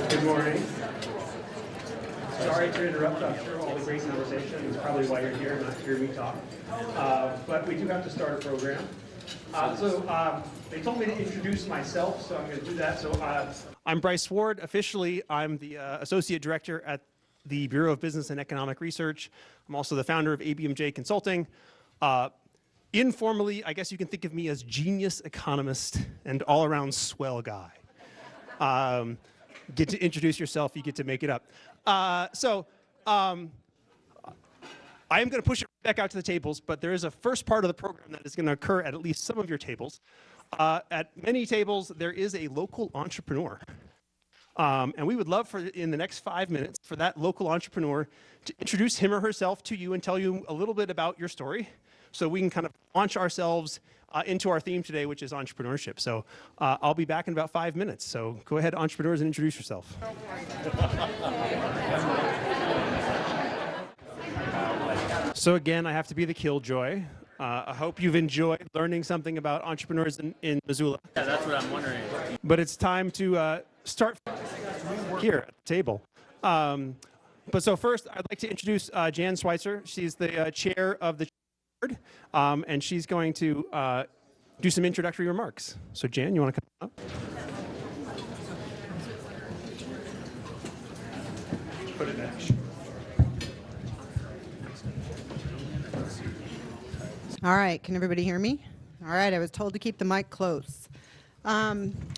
Good morning. Sorry to interrupt. I'm sure all the great conversation is probably why you're here, not to hear me talk. But we do have to start a program. They told me to introduce myself, so I'm going to do that. I'm Bryce Ward. Officially, I'm the Associate Director at the Bureau of Business and Economic Research. I'm also the founder of ABMJ Consulting. Informally, I guess you can think of me as genius economist and all-around swell guy. Get to introduce yourself, you get to make it up. I am going to push it back out to the tables, but there is a first part of the program that is going to occur at least some of your tables. At many tables, there is a local entrepreneur. And we would love for, in the next 5 minutes, for that local entrepreneur to introduce him or herself to you and tell you a little bit about your story, so we can kind of launch ourselves into our theme today, which is entrepreneurship. So I'll be back in about 5 minutes. So go ahead, entrepreneurs, and introduce yourself. So again, I have to be the killjoy. I hope you've enjoyed learning something about entrepreneurs in Missoula. Yeah, that's what I'm wondering. But it's time to start here at the table. But so first, I'd like to introduce Jan Schweitzer. She's the chair of the board, and she's going to do some introductory remarks. So Jan, you want to come up? Put it back. All right, can everybody hear me? All right, I was told to keep the mic close. All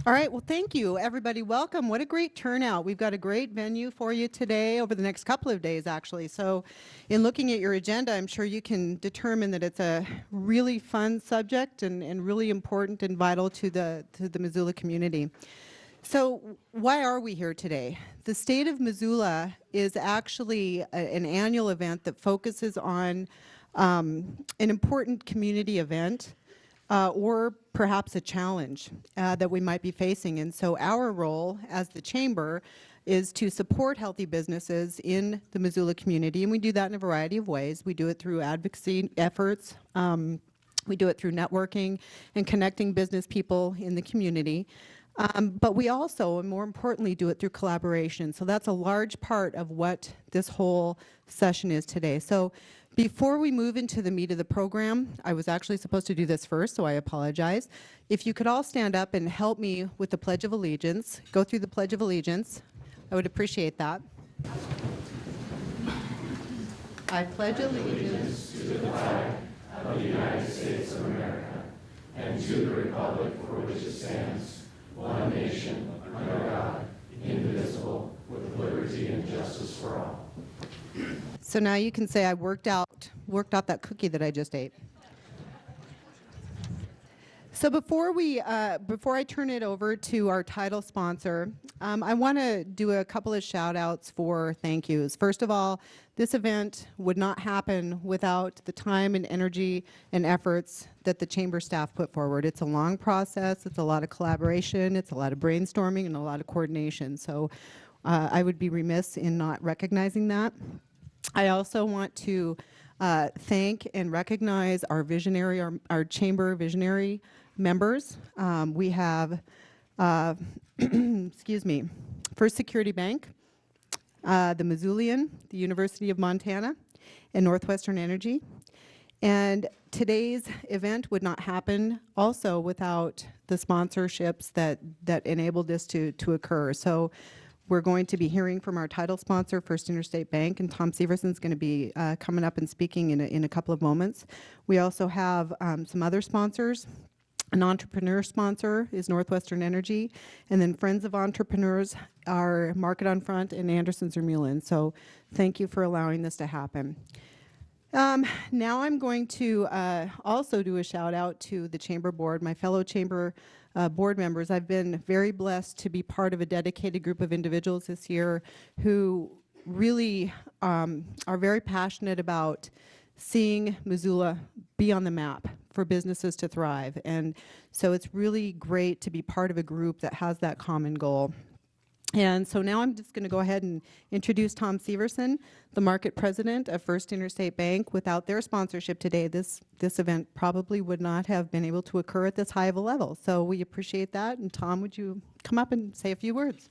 right, well, thank you, everybody. Welcome. What a great turnout. We've got a great venue for you today, over the next couple of days, actually. So in looking at your agenda, I'm sure you can determine that it's a really fun subject and really important and vital to the Missoula community. So why are we here today? The State of Missoula is actually an annual event that focuses on an important community event or perhaps a challenge that we might be facing. And so our role as the Chamber is to support healthy businesses in the Missoula community, and we do that in a variety of ways. We do it through advocacy efforts. We do it through networking and connecting business people in the community. But we also, and more importantly, do it through collaboration. So that's a large part of what this whole session is today. So before we move into the meat of the program, I was actually supposed to do this first, so I apologize. If you could all stand up and help me with the Pledge of Allegiance, go through the Pledge of Allegiance, I would appreciate that. I pledge allegiance to the flag of the United States of America and to the republic for which it stands, one nation, under God, indivisible, with liberty and justice for all. So now you can say I worked out that cookie that I just ate. So before I turn it over to our title sponsor, I want to do a couple of shout outs for thank yous. First of all, this event would not happen without the time and energy and efforts that the Chamber staff put forward. It's a long process, it's a lot of collaboration, it's a lot of brainstorming, and a lot of coordination. So I would be remiss in not recognizing that. I also want to thank and recognize our visionary, our Chamber visionary members. We have, excuse me, First Security Bank, the Missoulian, the University of Montana, and Northwestern Energy. And today's event would not happen also without the sponsorships that enabled this to occur. So we're going to be hearing from our title sponsor, First Interstate Bank, and Tom Severson's going to be coming up and speaking in a couple of moments. We also have some other sponsors. An entrepreneur sponsor is Northwestern Energy, and then Friends of Entrepreneurs are Market on Front and Anderson-Zermulin. So thank you for allowing this to happen. Now I'm going to also do a shout out to the Chamber Board, my fellow Chamber board members. I've been very blessed to be part of a dedicated group of individuals this year who really are very passionate about seeing Missoula be on the map for businesses to thrive. And so it's really great to be part of a group that has that common goal. And so now I'm just going to go ahead and introduce Tom Severson, the market president of First Interstate Bank. Without their sponsorship today, this event probably would not have been able to occur at this high of a level. So we appreciate that. And Tom, would you come up and say a few words?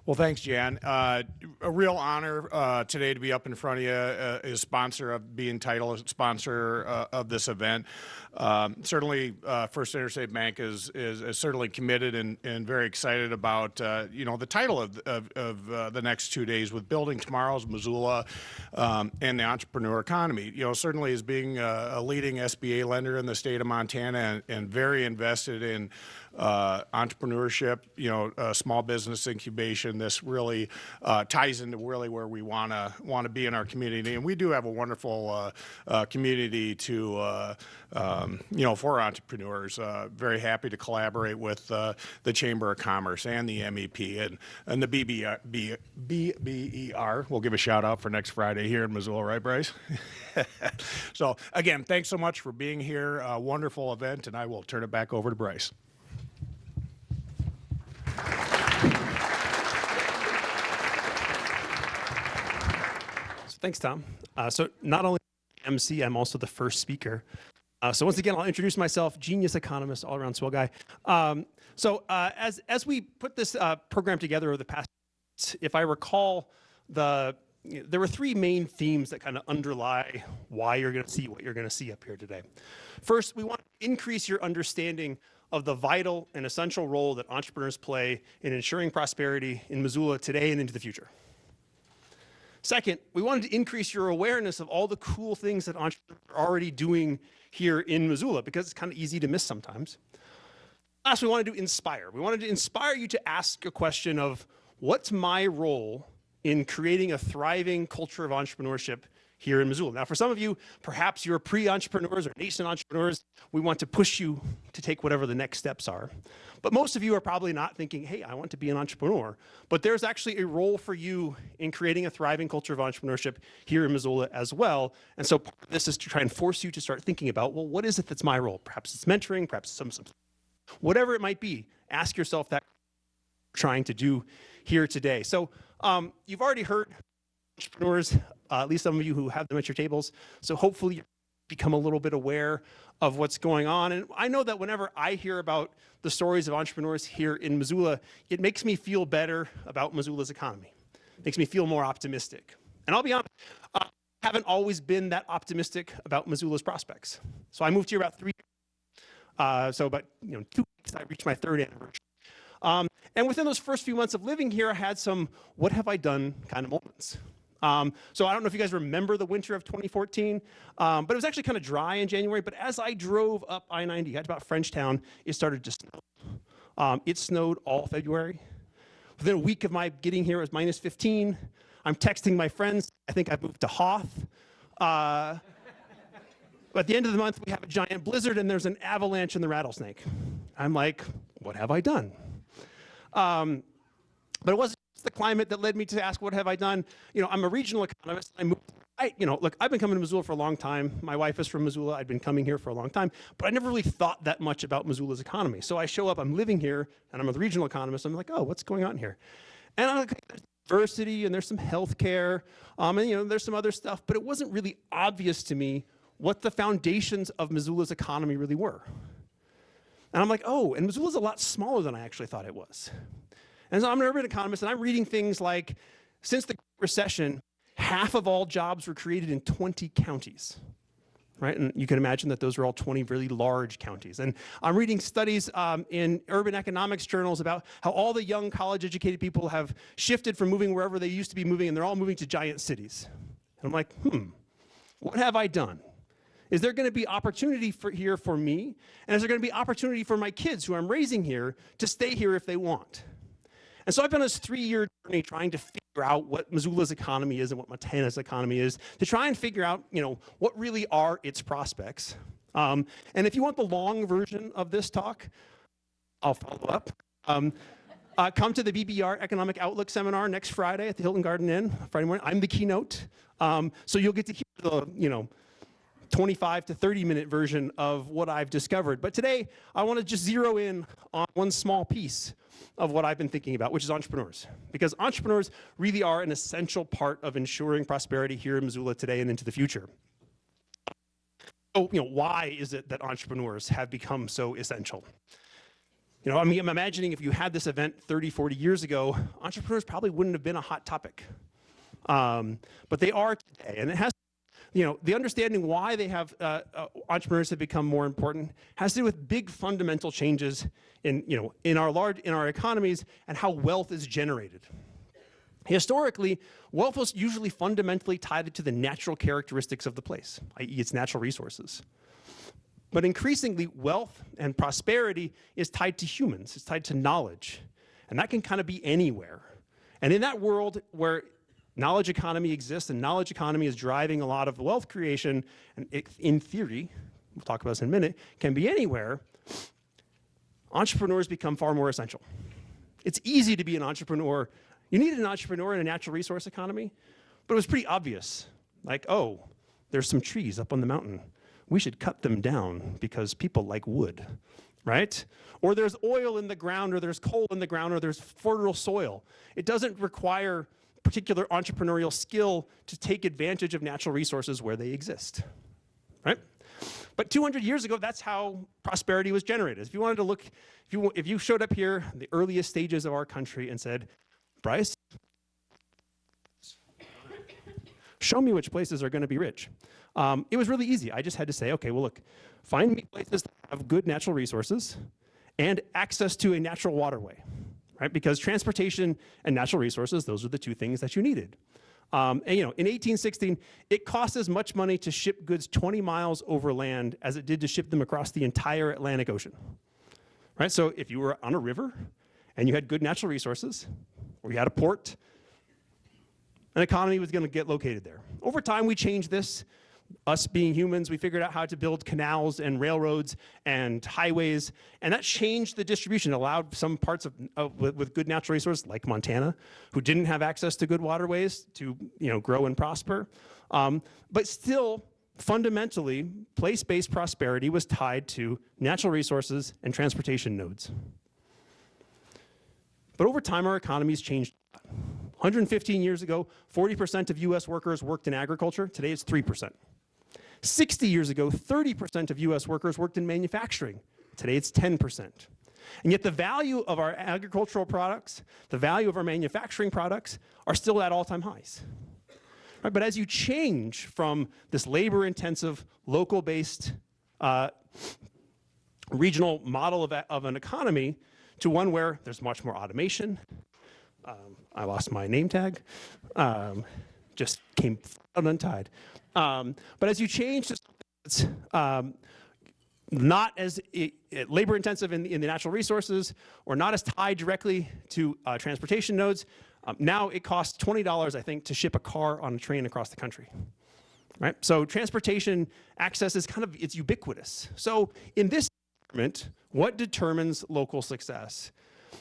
Well, thanks, Jan. A real honor today to be up in front of you as sponsor of being titled sponsor of this event. Certainly, First Interstate Bank is certainly committed and very excited about the title of the next 2 days with building tomorrow's Missoula and the entrepreneur economy. Certainly as being a leading SBA lender in the state of Montana and very invested in entrepreneurship, small business incubation. This really ties into really where we want to be in our community, and we do have a wonderful community to for entrepreneurs. Very happy to collaborate with the Chamber of Commerce and the MEP and the BBER. We'll give a shout out for next Friday here in Missoula, right, Bryce? So again, thanks so much for being here. Wonderful event, and I will turn it back over to Bryce. Thanks, Tom. So not only MC, I'm also the first speaker. So once again, I'll introduce myself, genius economist, all-around swell guy. As we put this program together over the past, if I recall, there were three main themes that kind of underlie why you're going to see what you're going to see up here today. First, we want to increase your understanding of the vital and essential role that entrepreneurs play in ensuring prosperity in Missoula today and into the future. Second, we wanted to increase your awareness of all the cool things that entrepreneurs are already doing here in Missoula, because it's kind of easy to miss sometimes. Last, we wanted to inspire. We wanted to inspire you to ask a question of, what's my role in creating a thriving culture of entrepreneurship here in Missoula? Now, for some of you, perhaps you're pre-entrepreneurs or nascent entrepreneurs. We want to push you to take whatever the next steps are. But most of you are probably not thinking, hey, I want to be an entrepreneur. But there's actually a role for you in creating a thriving culture of entrepreneurship here in Missoula as well. And so part of this is to try and force you to start thinking about, well, what is it that's my role? Perhaps it's mentoring, perhaps some whatever it might be. Ask yourself that trying to do here today. So you've already heard entrepreneurs, at least some of you who have them at your tables. So hopefully you become a little bit aware of what's going on. And I know that whenever I hear about the stories of entrepreneurs here in Missoula, it makes me feel better about Missoula's economy. It makes me feel more optimistic. And I'll be honest, I haven't always been that optimistic about Missoula's prospects. So I moved here about 3 years. So about 2 weeks, I reached my 3rd anniversary. And within those first few months of living here, I had some what have I done kind of moments. So I don't know if you guys remember the winter of 2014, but it was actually kind of dry in January. But as I drove up I-90, got to about Frenchtown, it started to snow. It snowed all February. Within a week of my getting here, it was minus 15. I'm texting my friends. I think I've moved to Hoth. But at the end of the month, we have a giant blizzard, and there's an avalanche in the Rattlesnake. I'm like, what have I done? But it wasn't the climate that led me to ask, what have I done? I'm a regional economist. Look, I've been coming to Missoula for a long time. My wife is from Missoula. I've been coming here for a long time, but I never really thought that much about Missoula's economy. So I show up, I'm living here, and I'm a regional economist. I'm like, oh, what's going on here? And I'm like, there's diversity, and there's some healthcare, and there's some other stuff, but it wasn't really obvious to me what the foundations of Missoula's economy really were. And I'm like, oh, and Missoula's a lot smaller than I actually thought it was. And so I'm an urban economist, and I'm reading things like, since the recession, half of all jobs were created in 20 counties, right? And you can imagine that those are all 20 really large counties. And I'm reading studies in urban economics journals about how all the young college-educated people have shifted from moving wherever they used to be moving, and they're all moving to giant cities. And I'm like, what have I done? Is there going to be opportunity here for me? And is there going to be opportunity for my kids who I'm raising here to stay here if they want? And so I've been on this 3-year journey trying to figure out what Missoula's economy is and what Montana's economy is, to try and figure out, what really are its prospects. And if you want the long version of this talk, I'll follow up. Come to the BBR Economic Outlook Seminar next Friday at the Hilton Garden Inn, Friday morning. I'm the keynote. So you'll get to hear the, 25 to 30-minute version of what I've discovered. But today, I want to just zero in on one small piece of what I've been thinking about, which is entrepreneurs. Because entrepreneurs really are an essential part of ensuring prosperity here in Missoula today and into the future. So, why is it that entrepreneurs have become so essential? I'm imagining if you had this event 30, 40 years ago, entrepreneurs probably wouldn't have been a hot topic. But they are today, and it has, the understanding why they have entrepreneurs have become more important has to do with big fundamental changes in our economies and how wealth is generated. Historically, wealth was usually fundamentally tied to the natural characteristics of the place, i.e. its natural resources. But increasingly, wealth and prosperity is tied to humans. It's tied to knowledge. And that can kind of be anywhere. And in that world where knowledge economy exists and knowledge economy is driving a lot of the wealth creation, and it, in theory, we'll talk about this in a minute, can be anywhere, entrepreneurs become far more essential. It's easy to be an entrepreneur. You need an entrepreneur in a natural resource economy, but it was pretty obvious. Like, oh, there's some trees up on the mountain. We should cut them down because people like wood, right? Or there's oil in the ground, or there's coal in the ground, or there's fertile soil. It doesn't require particular entrepreneurial skill to take advantage of natural resources where they exist, right? But 200 years ago, that's how prosperity was generated. If you wanted to look, if you showed up here in the earliest stages of our country and said, Bryce, show me which places are going to be rich. It was really easy. I just had to say, okay, well, look, find me places that have good natural resources and access to a natural waterway, right? Because transportation and natural resources, those are the two things that you needed. And, in 1816, it cost as much money to ship goods 20 miles over land as it did to ship them across the entire Atlantic Ocean, right? So if you were on a river and you had good natural resources, or you had a port, an economy was going to get located there. Over time, we changed this. Us being humans, we figured out how to build canals and railroads and highways, and that changed the distribution. It allowed some parts with good natural resources, like Montana, who didn't have access to good waterways, to grow and prosper. But still, fundamentally, place-based prosperity was tied to natural resources and transportation nodes. But over time, our economies changed. 115 years ago, 40% of US workers worked in agriculture. Today, it's 3%. 60 years ago, 30% of US workers worked in manufacturing. Today, it's 10%. And yet the value of our agricultural products, the value of our manufacturing products are still at all-time highs. Right? But as you change from this labor-intensive, local-based, regional model of an economy to one where there's much more automation, I lost my name tag, just came out untied. But as you change to something that's not as labor intensive in the natural resources, or not as tied directly to transportation nodes, now it costs $20, I think, to ship a car on a train across the country. Right? So transportation access is it's ubiquitous. So in this environment, what determines local success?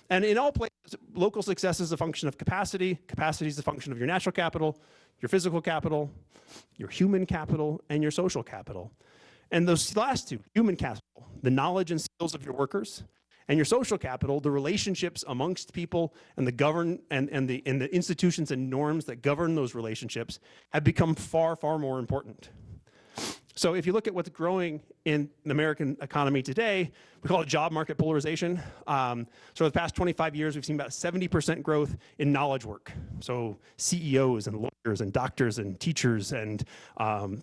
And in all places, local success is a function of capacity. Capacity is a function of your natural capital, your physical capital, your human capital, and your social capital. And those last two, human capital, the knowledge and skills of your workers, and your social capital, the relationships amongst people and the institutions and norms that govern those relationships, have become far, far more important. So if you look at what's growing in the American economy today, we call it job market polarization. So the past 25 years, we've seen about 70% growth in knowledge work. So CEOs and lawyers and doctors and teachers and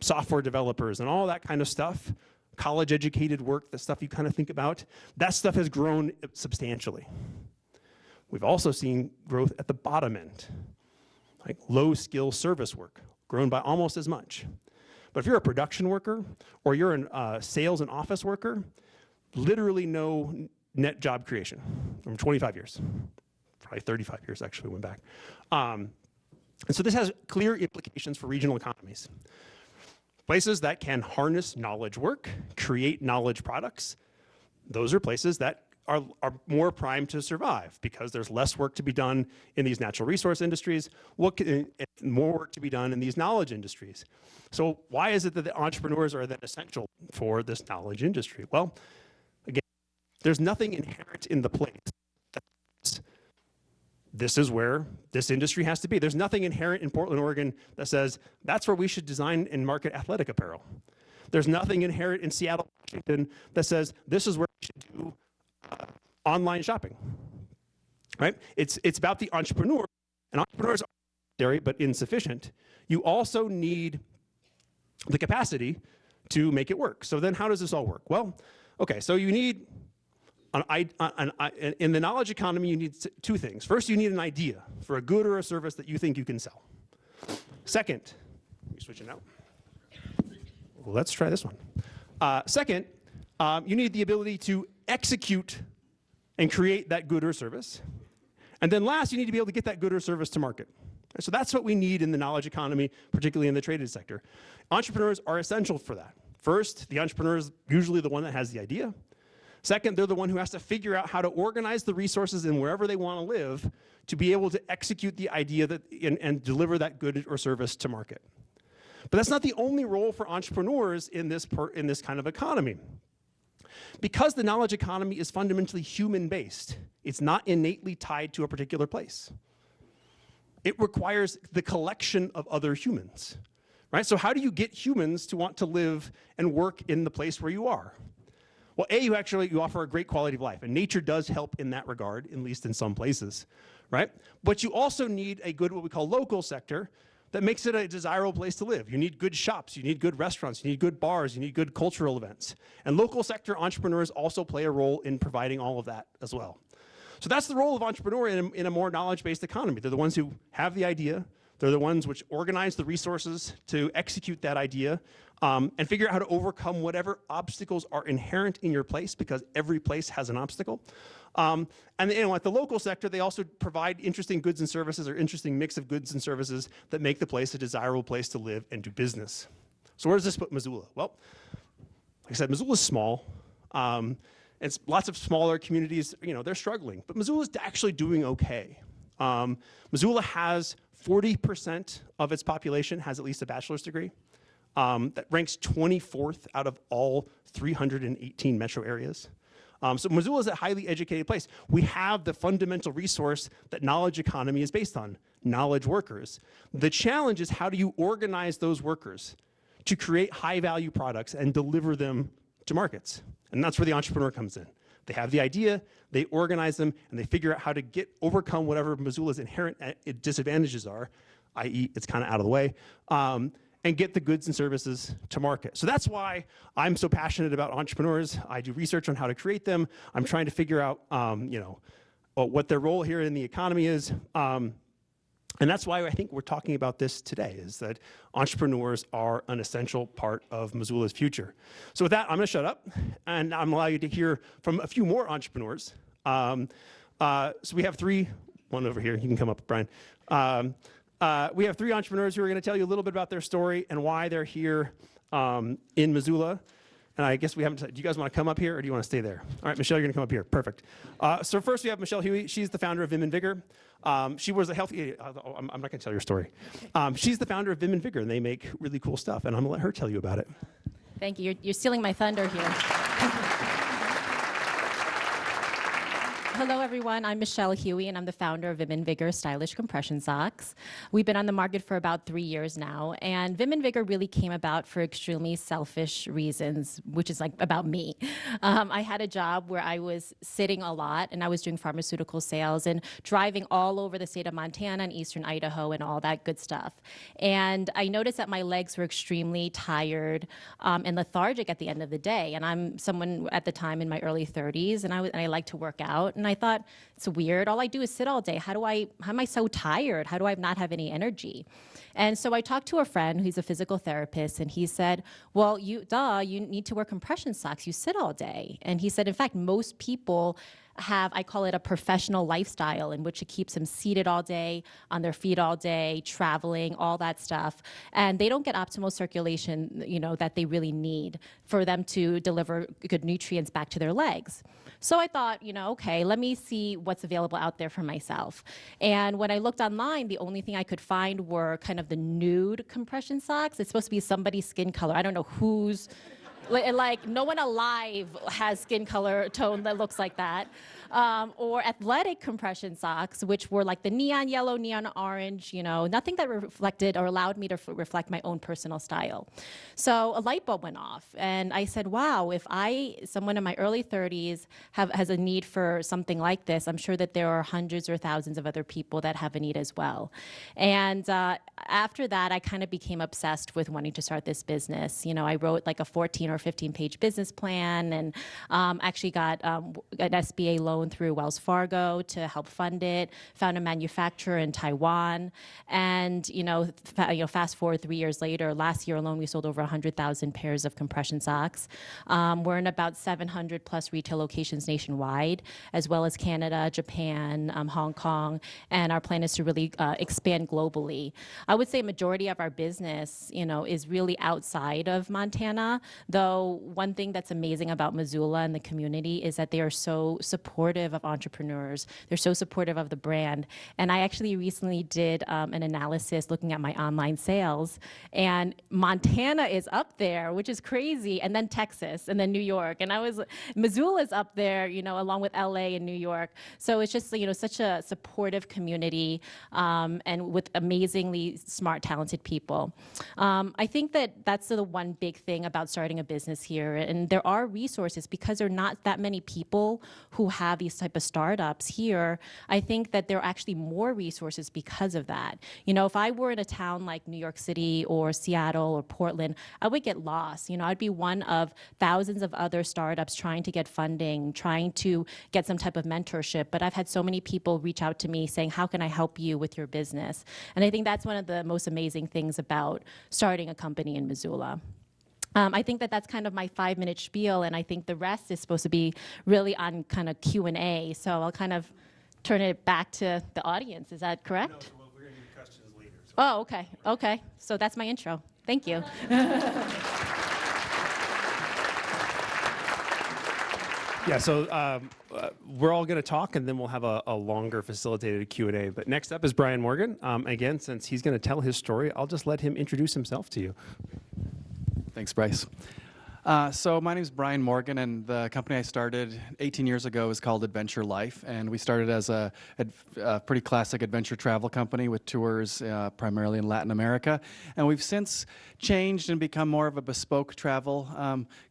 software developers and all that kind of stuff, college-educated work, the stuff you kind of think about, that stuff has grown substantially. We've also seen growth at the bottom end, like low-skill service work, grown by almost as much. But if you're a production worker or you're a sales and office worker, literally no net job creation from 25 years. Probably 35 years, actually, went back. And so this has clear implications for regional economies. Places that can harness knowledge work, create knowledge products, those are places that are more primed to survive because there's less work to be done in these natural resource industries, more work to be done in these knowledge industries. So why is it that the entrepreneurs are then essential for this knowledge industry? Well, again, there's nothing inherent in the place. This is where this industry has to be. There's nothing inherent in Portland, Oregon that says that's where we should design and market athletic apparel. There's nothing inherent in Seattle, Washington that says this is where we should do online shopping, right? It's about the entrepreneur, and entrepreneurs are necessary but insufficient. You also need the capacity to make it work. So then how does this all work? Well, okay, so you need, in the knowledge economy, you need two things. First, you need an idea for a good or a service that you think you can sell. Second, let me switch it out. Let's try this one. Second, you need the ability to execute and create that good or service. And then last, you need to be able to get that good or service to market. So that's what we need in the knowledge economy, particularly in the traded sector. Entrepreneurs are essential for that. First, the entrepreneur is usually the one that has the idea. Second, they're the one who has to figure out how to organize the resources in wherever they want to live to be able to execute the idea and deliver that good or service to market. But that's not the only role for entrepreneurs in this kind of economy. Because the knowledge economy is fundamentally human-based, it's not innately tied to a particular place. It requires the collection of other humans, right? So how do you get humans to want to live and work in the place where you are? Well, you offer a great quality of life, and nature does help in that regard, at least in some places, right? But you also need a good, what we call local sector, that makes it a desirable place to live. You need good shops, you need good restaurants, you need good bars, you need good cultural events. And local sector entrepreneurs also play a role in providing all of that as well. So that's the role of entrepreneur in a more knowledge-based economy. They're the ones who have the idea, they're the ones which organize the resources to execute that idea, and figure out how to overcome whatever obstacles are inherent in your place, because every place has an obstacle. And at the local sector, they also provide interesting goods and services, or interesting mix of goods and services that make the place a desirable place to live and do business. So where does this put Missoula? Well, like I said, Missoula's small. It's lots of smaller communities, they're struggling, but Missoula's actually doing okay. Missoula has 40% of its population has at least a bachelor's degree. That ranks 24th out of all 318 metro areas. So Missoula is a highly educated place. We have the fundamental resource that knowledge economy is based on, knowledge workers. The challenge is, how do you organize those workers to create high value products and deliver them to markets? And that's where the entrepreneur comes in. They have the idea, they organize them, and they figure out how to overcome whatever Missoula's inherent disadvantages are, i.e. it's kind of out of the way, and get the goods and services to market. So that's why I'm so passionate about entrepreneurs. I do research on how to create them. I'm trying to figure out, what their role here in the economy is. And that's why I think we're talking about this today, is that entrepreneurs are an essential part of Missoula's future. So with that, I'm gonna shut up, and I'm gonna allow you to hear from a few more entrepreneurs. So we have one over here, you can come up, Brian. We have three entrepreneurs who are gonna tell you a little bit about their story and why they're here in Missoula. And I guess we haven't said, do you guys want to come up here or do you want to stay there? All right, Michelle, you're going to come up here. Perfect. So first we have Michelle Huey. She's the founder of Vim and Vigor. She was a healthy, I'm not going to tell your story. She's the founder of Vim and Vigor, and they make really cool stuff. And I'm going to let her tell you about it. Thank you. You're stealing my thunder here. Hello, everyone. I'm Michelle Huey, and I'm the founder of Vim and Vigor Stylish Compression Socks. We've been on the market for about 3 years now, and Vim and Vigor really came about for extremely selfish reasons, which is like about me. I had a job where I was sitting a lot, and I was doing pharmaceutical sales and driving all over the state of Montana and eastern Idaho and all that good stuff. And I noticed that my legs were extremely tired and lethargic at the end of the day. And I'm someone at the time in my early 30s, and I like to work out. And I thought, it's weird. All I do is sit all day. How am I so tired? How do I not have any energy? And so I talked to a friend who's a physical therapist, and he said, well, you need to wear compression socks. You sit all day. And he said, in fact, most people have, I call it a professional lifestyle, in which it keeps them seated all day, on their feet all day, traveling, all that stuff. And they don't get optimal circulation, that they really need for them to deliver good nutrients back to their legs. So I thought, okay, let me see what's available out there for myself. And when I looked online, the only thing I could find were kind of the nude compression socks. It's supposed to be somebody's skin color. I don't know whose. Like no one alive has skin color tone that looks like that. Or athletic compression socks, which were like the neon yellow, neon orange, nothing that reflected or allowed me to reflect my own personal style. So a light bulb went off, and I said, wow, if someone in my early 30s has a need for something like this, I'm sure that there are hundreds or thousands of other people that have a need as well. And after that, I kind of became obsessed with wanting to start this business. I wrote like a 14 or 15-page business plan, and actually got an SBA loan through Wells Fargo to help fund it. Found a manufacturer in Taiwan, and fast forward 3 years later. Last year alone, we sold over 100,000 pairs of compression socks. We're in about 700 plus retail locations nationwide, as well as Canada, Japan, Hong Kong, and our plan is to really expand globally. I would say a majority of our business, is really outside of Montana, though one thing that's amazing about Missoula and the community is that they are so supportive of entrepreneurs. They're so supportive of the brand. And I actually recently did an analysis looking at my online sales, and Montana is up there, which is crazy, and then Texas, and then New York. And Missoula's up there, along with LA and New York. So it's just, such a supportive community, and with amazingly smart, talented people. I think that's the one big thing about starting a business here. And there are resources, because there are not that many people who have these type of startups here. I think that there are actually more resources because of that. If I were in a town like New York City or Seattle or Portland, I would get lost. I'd be one of thousands of other startups trying to get funding, trying to get some type of mentorship. But I've had so many people reach out to me saying, how can I help you with your business? And I think that's one of the most amazing things about starting a company in Missoula. I think that's kind of my 5-minute spiel, and I think the rest is supposed to be really on kind of Q&A. So I'll kind of turn it back to the audience. Is that correct? No, so we're going to do questions later. So. Oh, okay. Okay. So that's my intro. Thank you. Yeah, so we're all going to talk, and then we'll have a longer facilitated Q&A. But next up is Brian Morgan. Again, since he's going to tell his story, I'll just let him introduce himself to you. Thanks, Bryce. So my name is Brian Morgan, and the company I started 18 years ago is called Adventure Life, and we started as a pretty classic adventure travel company with tours primarily in Latin America, and we've since changed and become more of a bespoke travel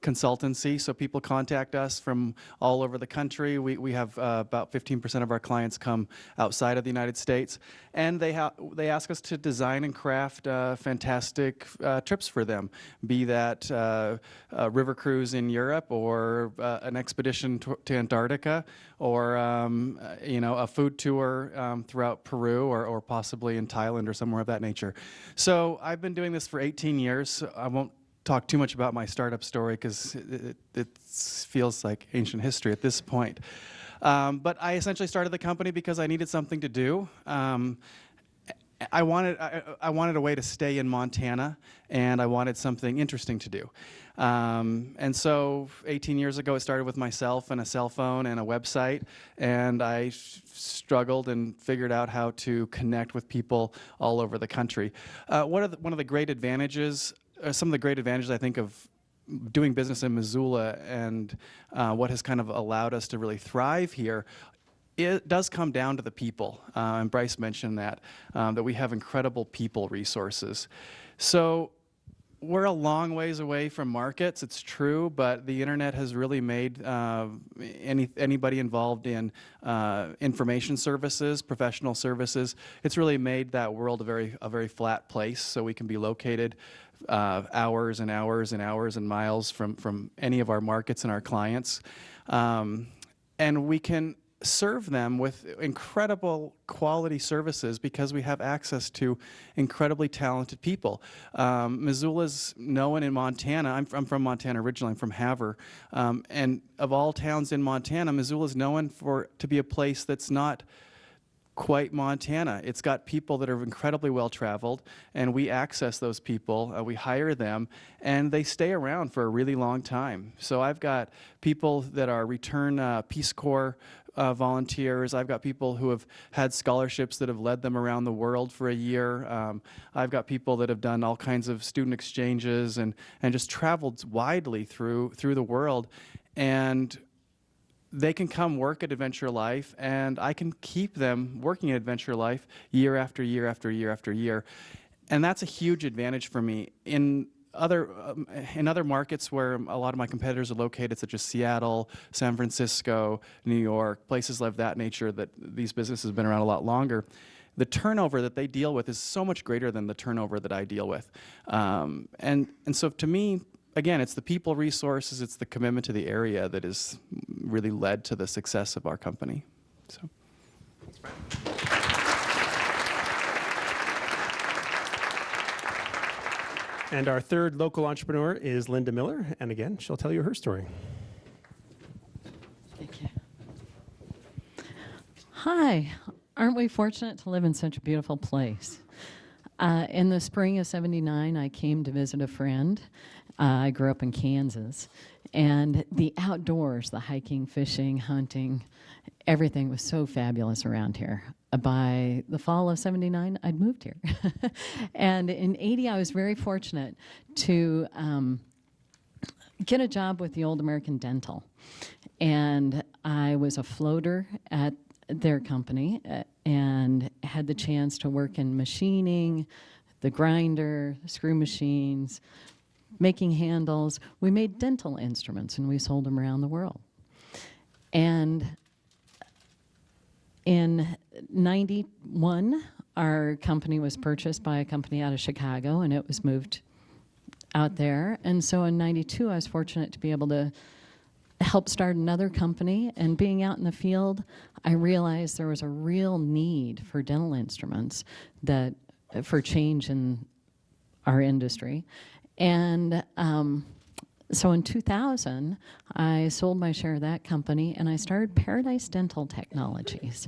consultancy. So people contact us from all over the country. We have about 15% of our clients come outside of the United States, and they ask us to design and craft fantastic trips for them, be that a river cruise in Europe, or an expedition to Antarctica, or a food tour throughout Peru, or possibly in Thailand or somewhere of that nature. So I've been doing this for 18 years. I won't talk too much about my startup story because it feels like ancient history at this point. But I essentially started the company because I needed something to do. I wanted a way to stay in Montana, and I wanted something interesting to do. And so 18 years ago, it started with myself and a cell phone and a website, and I struggled and figured out how to connect with people all over the country. One of the great advantages, some of the great advantages I think of doing business in Missoula, and what has kind of allowed us to really thrive here, it does come down to the people, and Bryce mentioned that we have incredible people resources. So we're a long ways away from markets, it's true, but the internet has really made anybody involved in information services, professional services, it's really made that world a very flat place, so we can be located hours and hours and hours and miles from any of our markets and our clients. And we can serve them with incredible quality services because we have access to incredibly talented people. Missoula's known in Montana. I'm from Montana originally. I'm from Havre. And of all towns in Montana, Missoula's known to be a place that's not quite Montana. It's got people that are incredibly well traveled, and we access those people. We hire them, and they stay around for a really long time. So I've got people that are return Peace Corps volunteers. I've got people who have had scholarships that have led them around the world for a year. I've got people that have done all kinds of student exchanges and just traveled widely through the world. And they can come work at Adventure Life, and I can keep them working at Adventure Life year after year after year after year. And that's a huge advantage for me. In other markets where a lot of my competitors are located, such as Seattle, San Francisco, New York, places of that nature that these businesses have been around a lot longer, the turnover that they deal with is so much greater than the turnover that I deal with. And so to me, again, it's the people resources, it's the commitment to the area that has really led to the success of our company. So. And our third local entrepreneur is Linda Miller. And again, she'll tell you her story. Thank you. Hi. Aren't we fortunate to live in such a beautiful place? In the spring of '79, I came to visit a friend. I grew up in Kansas. And the outdoors, the hiking, fishing, hunting, everything was so fabulous around here. By the fall of '79, I'd moved here. And in '80, I was very fortunate to get a job with the Old American Dental. And I was a floater at their company and had the chance to work in machining, the grinder, screw machines, making handles. We made dental instruments and we sold them around the world. And in '91, our company was purchased by a company out of Chicago, and it was moved out there. And so in '92, I was fortunate to be able to help start another company. And being out in the field, I realized there was a real need for dental instruments for change in our industry. And so in 2000, I sold my share of that company, and I started Paradise Dental Technologies.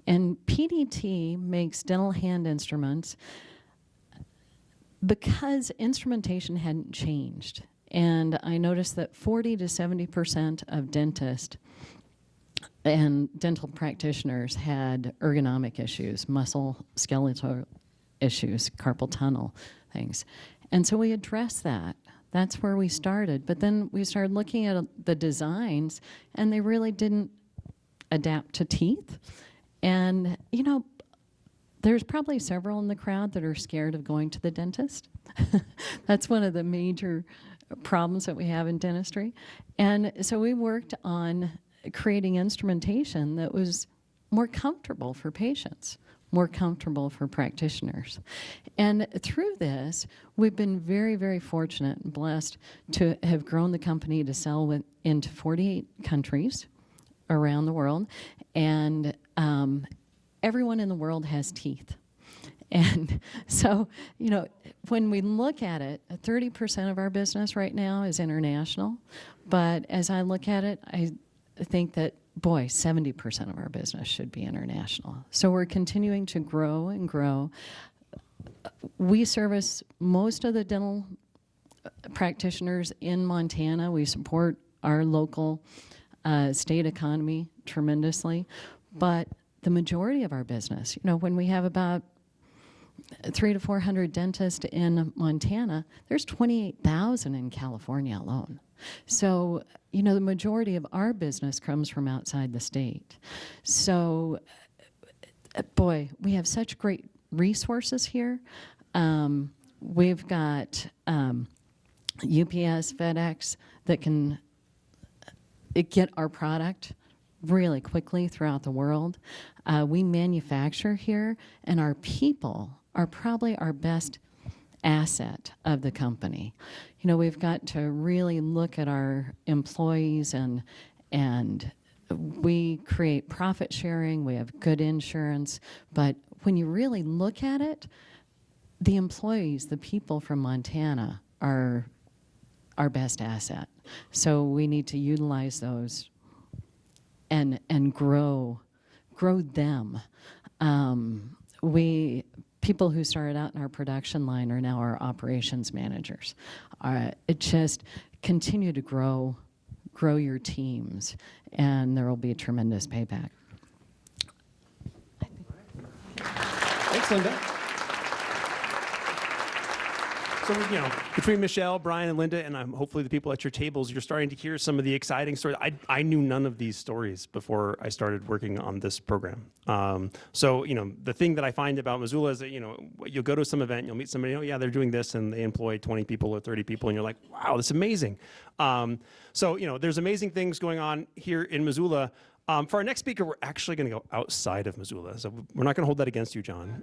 And PDT makes dental hand instruments because instrumentation hadn't changed. And I noticed that 40 to 70% of dentists and dental practitioners had ergonomic issues, muscle skeletal issues, carpal tunnel things. And so we addressed that. That's where we started. But then we started looking at the designs, and they really didn't adapt to teeth. And, you know, there's probably several in the crowd that are scared of going to the dentist. That's one of the major problems that we have in dentistry. And so we worked on creating instrumentation that was more comfortable for patients, more comfortable for practitioners. And through this, we've been very, very fortunate and blessed to have grown the company to sell into 48 countries around the world. And everyone in the world has teeth. And so, you know, when we look at it, 30% of our business right now is international. But as I look at it, I think that, boy, 70% of our business should be international. So we're continuing to grow and grow. We service most of the dental practitioners in Montana. We support our local state economy tremendously. But the majority of our business, you know, when we have about 300 to 400 dentists in Montana, there's 28,000 in California alone. So, you know, the majority of our business comes from outside the state. So, boy, we have such great resources here. We've got UPS, FedEx that can get our product really quickly throughout the world. We manufacture here, and our people are probably our best asset of the company. You know, we've got to really look at our employees and we create profit sharing, we have good insurance, but when you really look at it, the employees, the people from Montana are our best asset. So we need to utilize those and grow them. People who started out in our production line are now our operations managers. It just continue to grow your teams, and there will be a tremendous payback. Thanks, Linda. So, between Michelle, Brian, and Linda, and hopefully the people at your tables, you're starting to hear some of the exciting stories. I knew none of these stories before I started working on this program. So, the thing that I find about Missoula is that, you'll go to some event, you'll meet somebody, oh yeah, they're doing this, and they employ 20 people or 30 people, and you're like, wow, that's amazing. So, there's amazing things going on here in Missoula. For our next speaker, we're actually going to go outside of Missoula, so we're not going to hold that against you, John.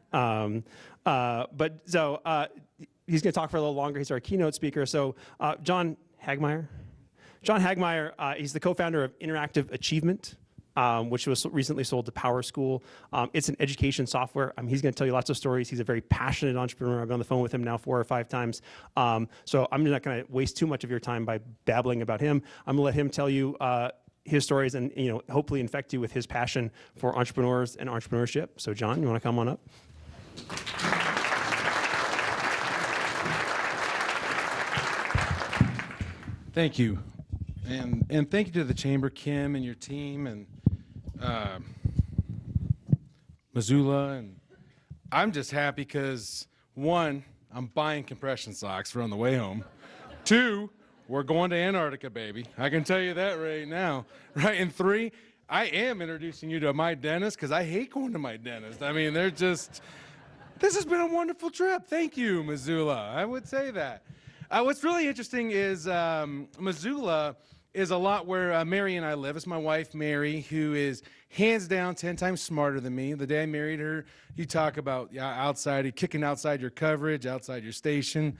He's going to talk for a little longer. He's our keynote speaker. So John Hagmeyer. John Hagmeyer, he's the co-founder of Interactive Achievement, which was recently sold to Power School. It's an education software. He's going to tell you lots of stories. He's a very passionate entrepreneur. I've been on the phone with him now 4 or 5 times. So I'm not going to waste too much of your time by babbling about him. I'm going to let him tell you his stories and hopefully infect you with his passion for entrepreneurs and entrepreneurship. So John, you want to come on up? Thank you. And thank you to the Chamber, Kim, and your team, and Missoula. And I'm just happy because, 1, I'm buying compression socks for on the way home. 2, we're going to Antarctica, baby. I can tell you that right now. Right? And 3, I am introducing you to my dentist because I hate going to my dentist. I mean, this has been a wonderful trip. Thank you, Missoula. I would say that. What's really interesting is Missoula is a lot where Mary and I live. It's my wife, Mary, who is hands down 10 times smarter than me. The day I married her, you talk about kicking outside your coverage, outside your station.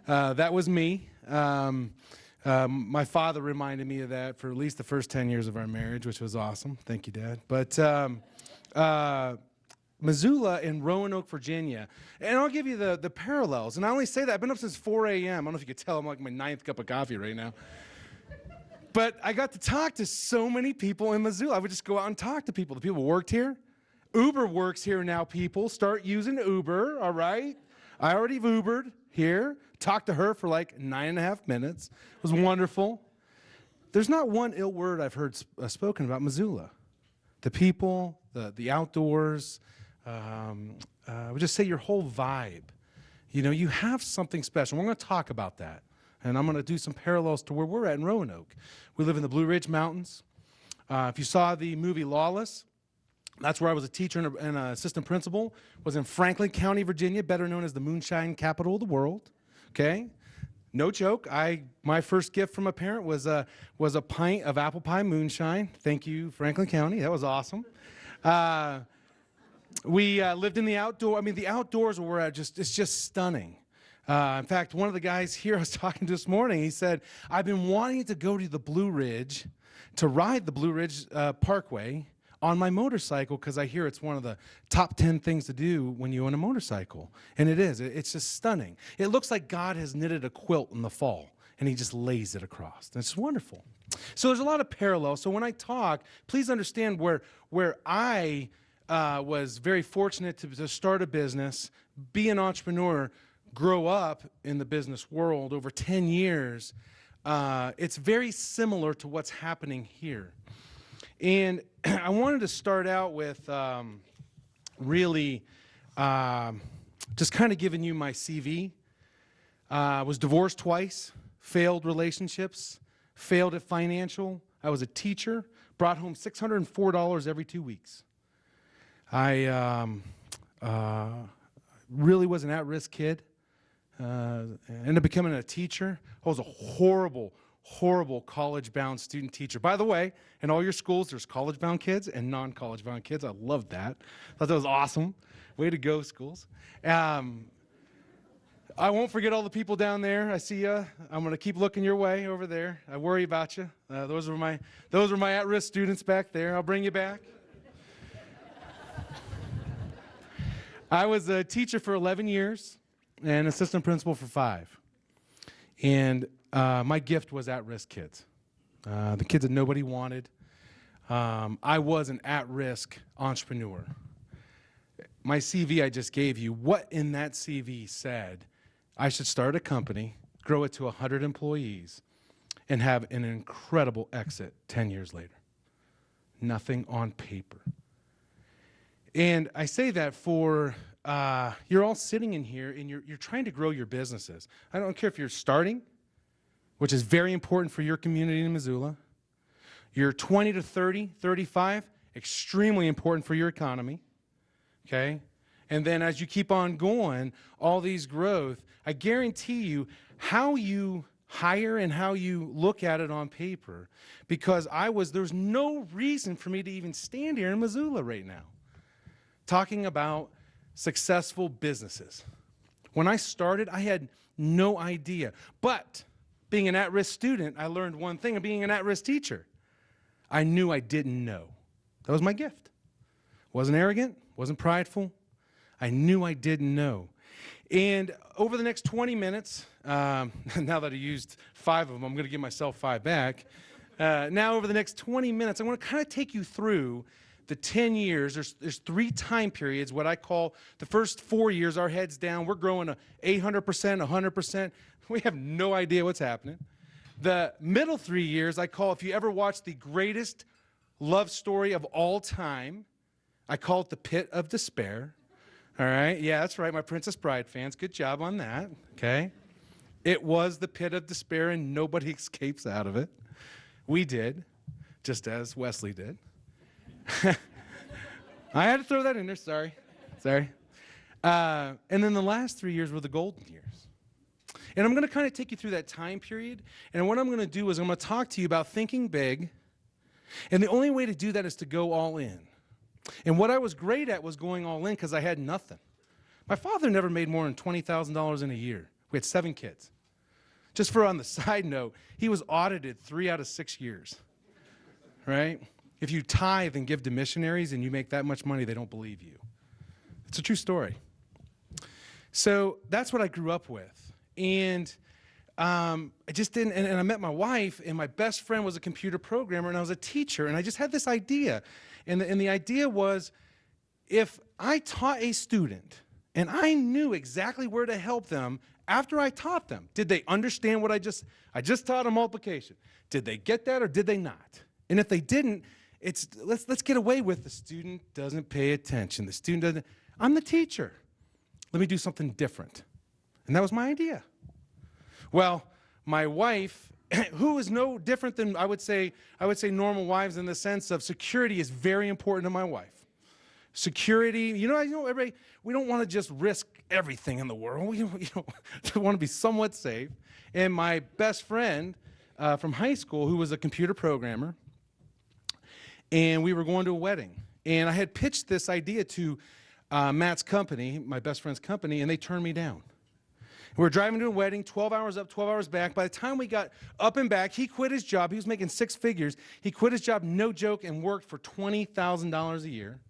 That was me. My father reminded me of that for at least the first 10 years of our marriage, which was awesome. Thank you, Dad. But Missoula in Roanoke, Virginia. And I'll give you the parallels. And I only say that. I've been up since 4 a.m. I don't know if you could tell. I'm like my 9th cup of coffee right now. But I got to talk to so many people in Missoula. I would just go out and talk to people. The people who worked here. Uber works here now, people. Start using Uber, all right? I already Ubered here. Talked to her for like 9.5 minutes. It was wonderful. There's not one ill word I've heard spoken about Missoula. The people, the outdoors, I would just say your whole vibe. You have something special. We're going to talk about that. And I'm going to do some parallels to where we're at in Roanoke. We live in the Blue Ridge Mountains. If you saw the movie Lawless, that's where I was a teacher and an assistant principal. Was in Franklin County, Virginia, better known as the moonshine capital of the world. Okay? No joke. My first gift from a parent was a pint of apple pie moonshine. Thank you, Franklin County. That was awesome. We lived in the outdoor. The outdoors were it's just stunning. In fact, one of the guys here I was talking to this morning, he said, I've been wanting to go to the Blue Ridge, to ride the Blue Ridge Parkway on my motorcycle because I hear it's one of the top 10 things to do when you own a motorcycle. And it is. It's just stunning. It looks like God has knitted a quilt in the fall, and he just lays it across. It's wonderful. So there's a lot of parallels. So when I talk, please understand where I was very fortunate to start a business, be an entrepreneur, grow up in the business world over 10 years. It's very similar to what's happening here. And I wanted to start out with really just kind of giving you my CV. I was divorced twice, failed relationships, failed at financial. I was a teacher, brought home $604 every 2 weeks. I really was an at-risk kid. Ended up becoming a teacher. I was a horrible college-bound student teacher. By the way, in all your schools, there's college-bound kids and non-college-bound kids. I loved that. Thought that was awesome. Way to go, schools. I won't forget all the people down there. I see you. I'm going to keep looking your way over there. I worry about you. Those were my at-risk students back there. I'll bring you back. I was a teacher for 11 years and assistant principal for 5. And my gift was at-risk kids. The kids that nobody wanted. I was an at-risk entrepreneur. My CV I just gave you, what in that CV said I should start a company, grow it to 100 employees, and have an incredible exit 10 years later. Nothing on paper. And I say that for, you're all sitting in here and you're trying to grow your businesses. I don't care if you're starting, which is very important for your community in Missoula. You're 20 to 30, 35, extremely important for your economy, okay? And then as you keep on going, all these growth, I guarantee you how you hire and how you look at it on paper, because there's no reason for me to even stand here in Missoula right now talking about successful businesses. When I started, I had no idea. But being an at-risk student, I learned one thing, and being an at-risk teacher, I knew I didn't know. That was my gift. Wasn't arrogant, wasn't prideful. I knew I didn't know. And over the next 20 minutes, now that I used 5 of them, I'm going to give myself 5 back. Now over the next 20 minutes, I want to kind of take you through the 10 years. There's 3 time periods, what I call the first 4 years, our heads down. We're growing 800%, 100%. We have no idea what's happening. The middle 3 years, I call, if you ever watched the greatest love story of all time, I call it the pit of despair. All right? Yeah, that's right, my Princess Bride fans. Good job on that, okay? It was the pit of despair, and nobody escapes out of it. We did, just as Wesley did. I had to throw that in there, sorry. And then the last 3 years were the golden years. And I'm going to kind of take you through that time period. And what I'm going to do is I'm going to talk to you about thinking big. And the only way to do that is to go all in. And what I was great at was going all in because I had nothing. My father never made more than $20,000 in a year. We had 7 kids. Just for on the side note, he was audited 3 out of 6 years. Right? If you tithe and give to missionaries and you make that much money, they don't believe you. It's a true story. So that's what I grew up with. And I just didn't, and I met my wife, and my best friend was a computer programmer, and I was a teacher, and I just had this idea. And the idea was, if I taught a student, and I knew exactly where to help them after I taught them, did they understand what I just taught them multiplication? Did they get that, or did they not? And if they didn't, let's get away with the student doesn't pay attention. The student doesn't, I'm the teacher. Let me do something different. And that was my idea. Well, my wife, who is no different than I would say normal wives in the sense of security is very important to my wife. Security, everybody, we don't want to just risk everything in the world. We want to be somewhat safe. And my best friend from high school, who was a computer programmer, and we were going to a wedding. And I had pitched this idea to Matt's company, my best friend's company, and they turned me down. We were driving to a wedding, 12 hours up, 12 hours back. By the time we got up and back, he quit his job. He was making 6 figures. He quit his job, no joke, and worked for $20,000 a year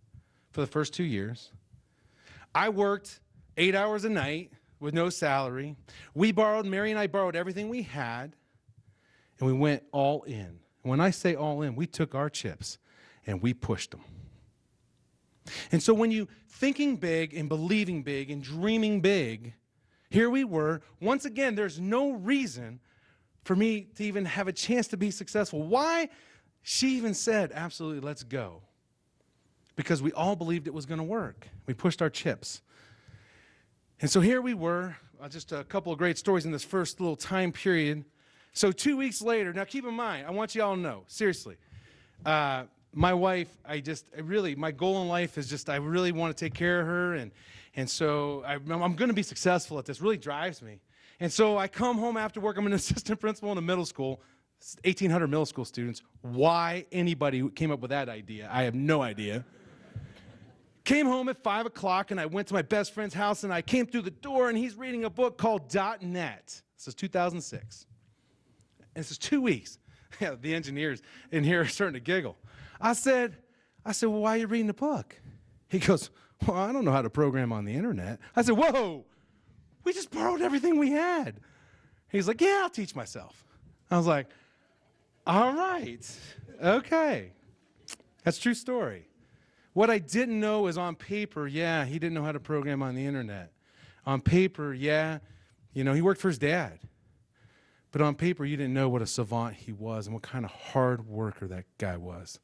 for the first 2 years. I worked 8 hours a night with no salary. Mary and I borrowed everything we had, and we went all in. When I say all in, we took our chips and we pushed them. And so when you thinking big and believing big and dreaming big, here we were. Once again, there's no reason for me to even have a chance to be successful. Why? She even said, absolutely, let's go. Because we all believed it was going to work. We pushed our chips. And so here we were, just a couple of great stories in this first little time period. So 2 weeks later, now keep in mind, I want you all to know, seriously, my wife, my goal in life is just, I really want to take care of her, and so I'm going to be successful at this. It really drives me. And so I come home after work. I'm an assistant principal in a middle school, 1,800 middle school students. Why anybody came up with that idea, I have no idea. Came home at 5 o'clock, and I went to my best friend's house, and I came through the door, and he's reading a book called .NET. This is 2006. And this is 2 weeks. Yeah, the engineers in here are starting to giggle. I said, well, why are you reading the book? He goes, well, I don't know how to program on the internet. I said, whoa, we just borrowed everything we had. He's like, yeah, I'll teach myself. I was like, all right, okay. That's a true story. What I didn't know is on paper, yeah, he didn't know how to program on the internet. On paper, yeah, he worked for his dad. But on paper, you didn't know what a savant he was and what kind of hard worker that guy was.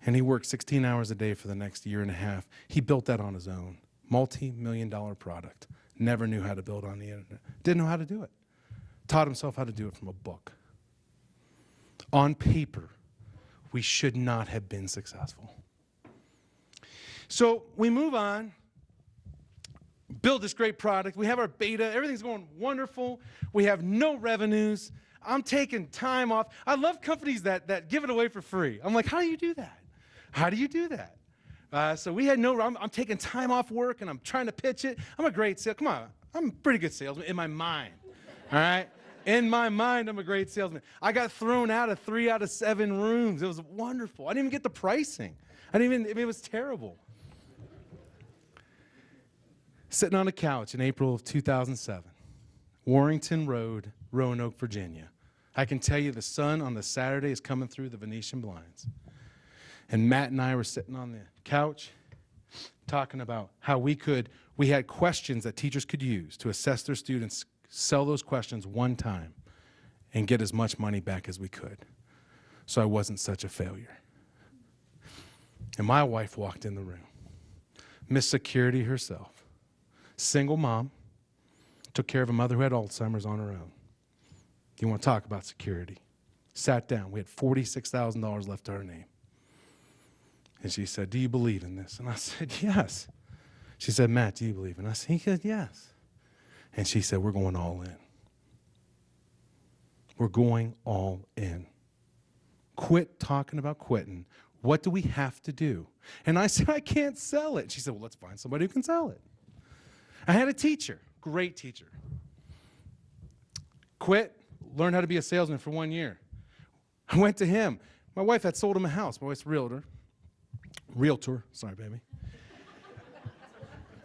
And he worked 16 hours a day for the next year and a half. He built that on his own. Multi-million-dollar product. Never knew how to build on the internet. Didn't know how to do it. Taught himself how to do it from a book. On paper, we should not have been successful. So we move on, build this great product. We have our beta. Everything's going wonderful. We have no revenues. I'm taking time off. I love companies that give it away for free. I'm like, how do you do that? How do you do that? So we had I'm taking time off work, and I'm trying to pitch it. I'm a great salesman. Come on, I'm a pretty good salesman in my mind, all right? In my mind, I'm a great salesman. I got thrown out of 3 out of 7 rooms. It was wonderful. I didn't even get the pricing. It was terrible. Sitting on a couch in April of 2007, Warrington Road, Roanoke, Virginia. I can tell you the sun on the Saturday is coming through the Venetian blinds. And Matt and I were sitting on the couch talking about how we had questions that teachers could use to assess their students, sell those questions one time, and get as much money back as we could. So I wasn't such a failure. And my wife walked in the room. Miss Security herself. Single mom, took care of a mother who had Alzheimer's on her own. You want to talk about security? Sat down. We had $46,000 left to our name. And she said, do you believe in this? And I said, yes. She said, Matt, do you believe in us? He said, yes. And she said, we're going all in. We're going all in. Quit talking about quitting. What do we have to do? And I said, I can't sell it. She said, well, let's find somebody who can sell it. I had a teacher, great teacher. Quit, learned how to be a salesman for 1 year. I went to him. My wife had sold him a house. My wife's a realtor. Sorry, baby.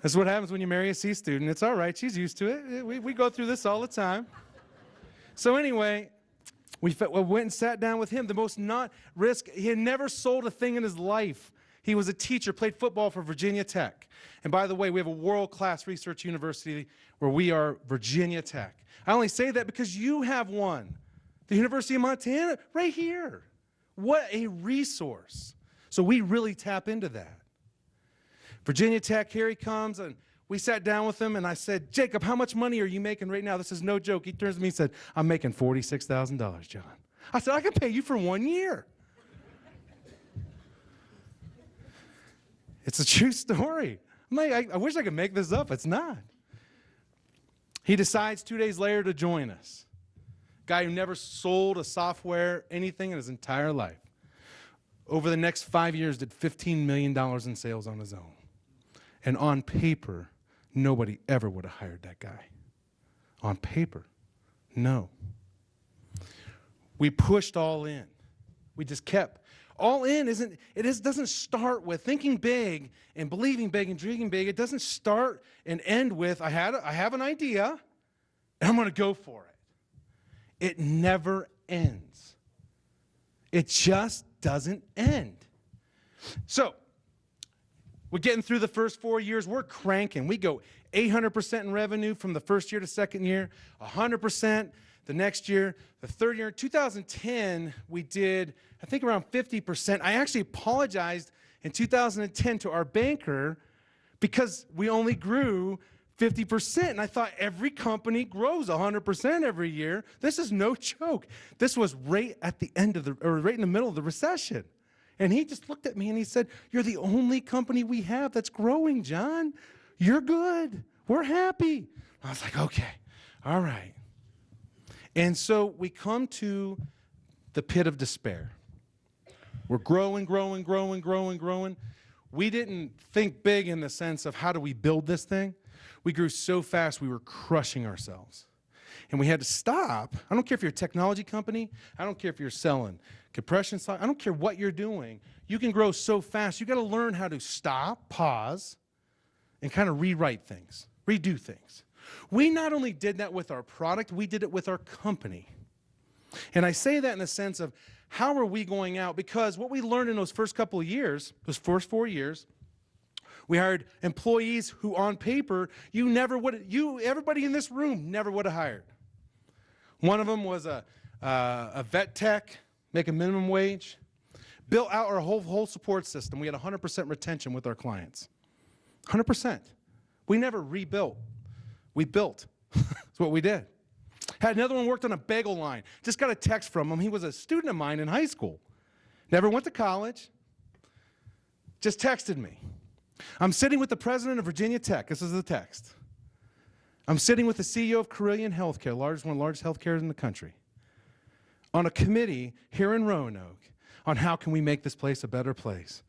That's what happens when you marry a C student. It's all right. She's used to it. We go through this all the time. So anyway, we went and sat down with him. The most not risk. He had never sold a thing in his life. He was a teacher, played football for Virginia Tech. And by the way, we have a world-class research university where we are Virginia Tech. I only say that because you have one. The University of Montana, right here. What a resource. So we really tap into that. Virginia Tech, here he comes, and we sat down with him, and I said, Jacob, how much money are you making right now? This is no joke. He turns to me and said, I'm making $46,000, John. I said, I can pay you for 1 year. It's a true story. I'm like, I wish I could make this up. It's not. He decides 2 days later to join us. Guy who never sold a software, anything in his entire life. Over the next 5 years, did $15 million in sales on his own. And on paper, nobody ever would have hired that guy. On paper, no. We pushed all in. We just kept. All in doesn't start with thinking big and believing big and dreaming big. It doesn't start and end with, I have an idea, and I'm going to go for it. It never ends. It just doesn't end. So, we're getting through the first 4 years. We're cranking. We go 800% in revenue from the first year to second year, 100% the next year. The third year, 2010, we did, I think, around 50%. I actually apologized in 2010 to our banker because we only grew 50%. And I thought every company grows 100% every year. This is no joke. This was right at the end of right in the middle of the recession. And he just looked at me and he said, you're the only company we have that's growing, John. You're good. We're happy. I was like, okay, all right. And so we come to the pit of despair. We're growing. we didn't think big in the sense of how do we build this thing. We grew so fast we were crushing ourselves. And we had to stop. I don't care if you're a technology company. I don't care if you're selling compression stock. I don't care what you're doing. You can grow so fast. You got to learn how to stop, pause, and kind of rewrite things, redo things. We not only did that with our product, we did it with our company. And I say that in the sense of how are we going out? Because what we learned in those first couple of years, those first 4 years, we hired employees who on paper, everybody in this room never would have hired. One of them was a vet tech, making minimum wage, built out our whole support system. We had 100% retention with our clients. 100%. We never rebuilt. We built. That's what we did. Had another one worked on a bagel line. Just got a text from him. He was a student of mine in high school. Never went to college. Just texted me. I'm sitting with the president of Virginia Tech. This is the text. I'm sitting with the CEO of Carillion Healthcare, one of the largest healthcares in the country, on a committee here in Roanoke on how can we make this place a better place.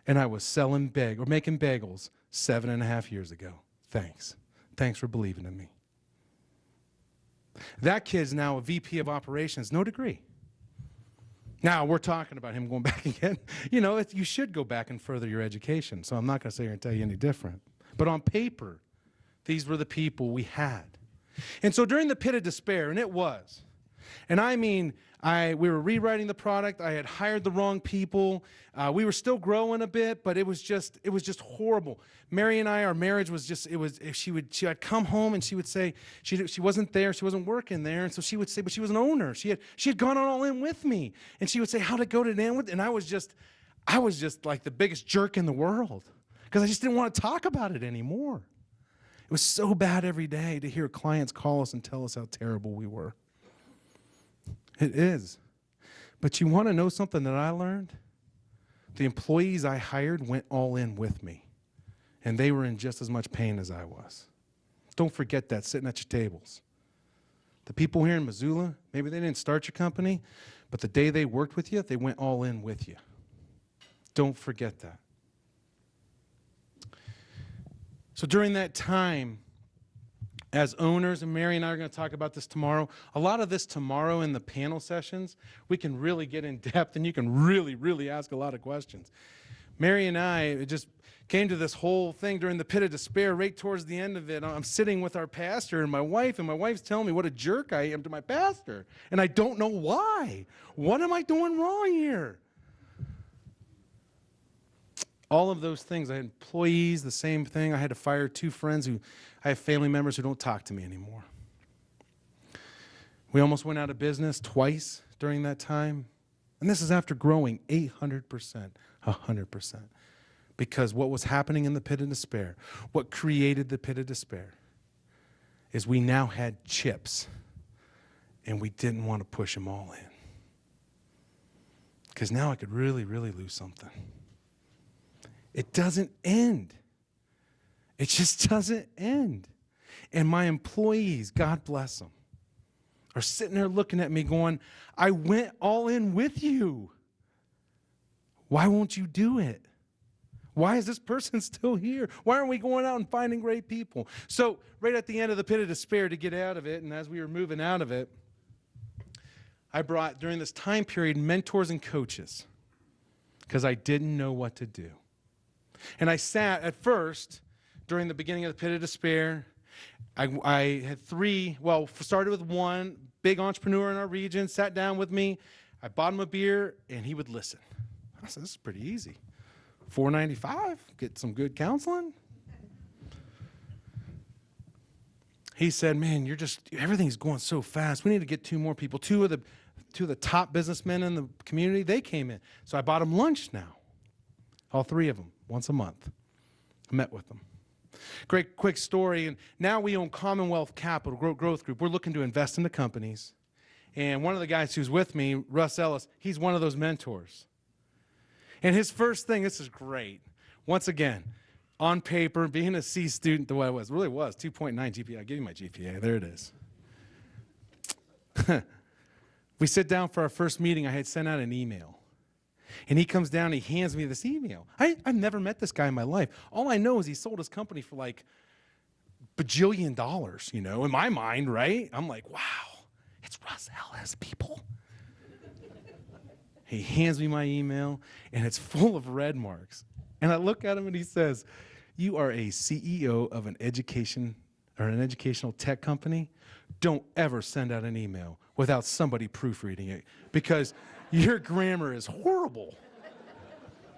And I was making bagels 7.5 years ago. Thanks. Thanks for believing in me. That kid's now a VP of operations, no degree. Now, we're talking about him going back again. You know, you should go back and further your education, so I'm not going to sit here and tell you any different. But on paper, these were the people we had. And so during the pit of despair, and it was, and I mean, we were rewriting the product. I had hired the wrong people. We were still growing a bit, but it was just horrible. Mary and I, our marriage was just, I'd come home and she would say, she wasn't there, she wasn't working there, and so she would say, but she was an owner. She had gone all in with me, and she would say, how'd it go today? And I was just like the biggest jerk in the world because I just didn't want to talk about it anymore. It was so bad every day to hear clients call us and tell us how terrible we were. It is. But you want to know something that I learned? The employees I hired went all in with me, and they were in just as much pain as I was. Don't forget that sitting at your tables. The people here in Missoula, maybe they didn't start your company, but the day they worked with you, they went all in with you. Don't forget that. So during that time, as owners, and Mary and I are going to talk about this tomorrow, a lot of this tomorrow in the panel sessions, we can really get in depth and you can really, really ask a lot of questions. Mary and I just came to this whole thing during the pit of despair right towards the end of it. I'm sitting with our pastor and my wife's telling me what a jerk I am to my pastor. And I don't know why. What am I doing wrong here? All of those things. I had employees, the same thing. I had to fire 2 friends I have family members who don't talk to me anymore. We almost went out of business twice during that time. And this is after growing 800%, 100%. Because what was happening in the pit of despair, what created the pit of despair, is we now had chips and we didn't want to push them all in. Because now I could really, really lose something. It doesn't end. It just doesn't end. And my employees, God bless them, are sitting there looking at me going, I went all in with you. Why won't you do it? Why is this person still here? Why aren't we going out and finding great people? So right at the end of the pit of despair to get out of it, and as we were moving out of it, I brought, during this time period, mentors and coaches because I didn't know what to do. And I sat at first, during the beginning of the pit of despair, I had 3, started with one big entrepreneur in our region, sat down with me. I bought him a beer, and he would listen. I said, this is pretty easy. $4.95, get some good counseling. He said, man, everything's going so fast. We need to get 2 more people. Two of the top businessmen in the community, they came in. So I bought them lunch now. All 3 of them, once a month. I met with them. Great quick story. And now we own Commonwealth Capital Growth Group. We're looking to invest into companies. And one of the guys who's with me, Russ Ellis, he's one of those mentors. And his first thing, this is great. Once again, on paper, being a C student the way I was, really was, 2.9 GPA. I'll give you my GPA. There it is. We sit down for our first meeting. I had sent out an email. And he comes down and he hands me this email. I've never met this guy in my life. All I know is he sold his company for like bajillion dollars, you know, in my mind, right? I'm like, wow, it's Russ Ellis, people. He hands me my email, and it's full of red marks. And I look at him, and he says, you are a CEO of an educational tech company. Don't ever send out an email without somebody proofreading it, because your grammar is horrible.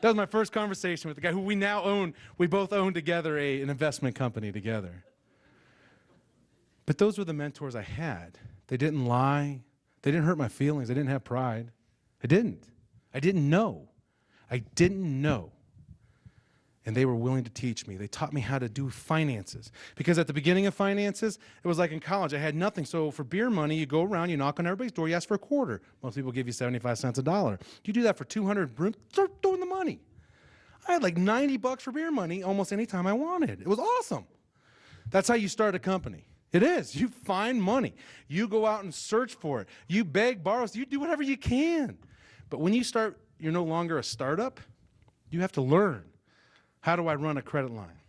That was my first conversation with the guy who we now own. We both own together an investment company together. But those were the mentors I had. They didn't lie. They didn't hurt my feelings. They didn't have pride. I didn't know. I didn't know. And they were willing to teach me. They taught me how to do finances. Because at the beginning of finances, it was like in college. I had nothing. So for beer money, you go around, you knock on everybody's door, you ask for a quarter. Most people give you 75 cents a dollar. You do that for 200, start throwing the money. I had like $90 for beer money almost any time I wanted. It was awesome. That's how you start a company. It is. You find money. You go out and search for it. You beg, borrow, you do whatever you can. But when you start, you're no longer a startup. You have to learn. How do I run a credit line?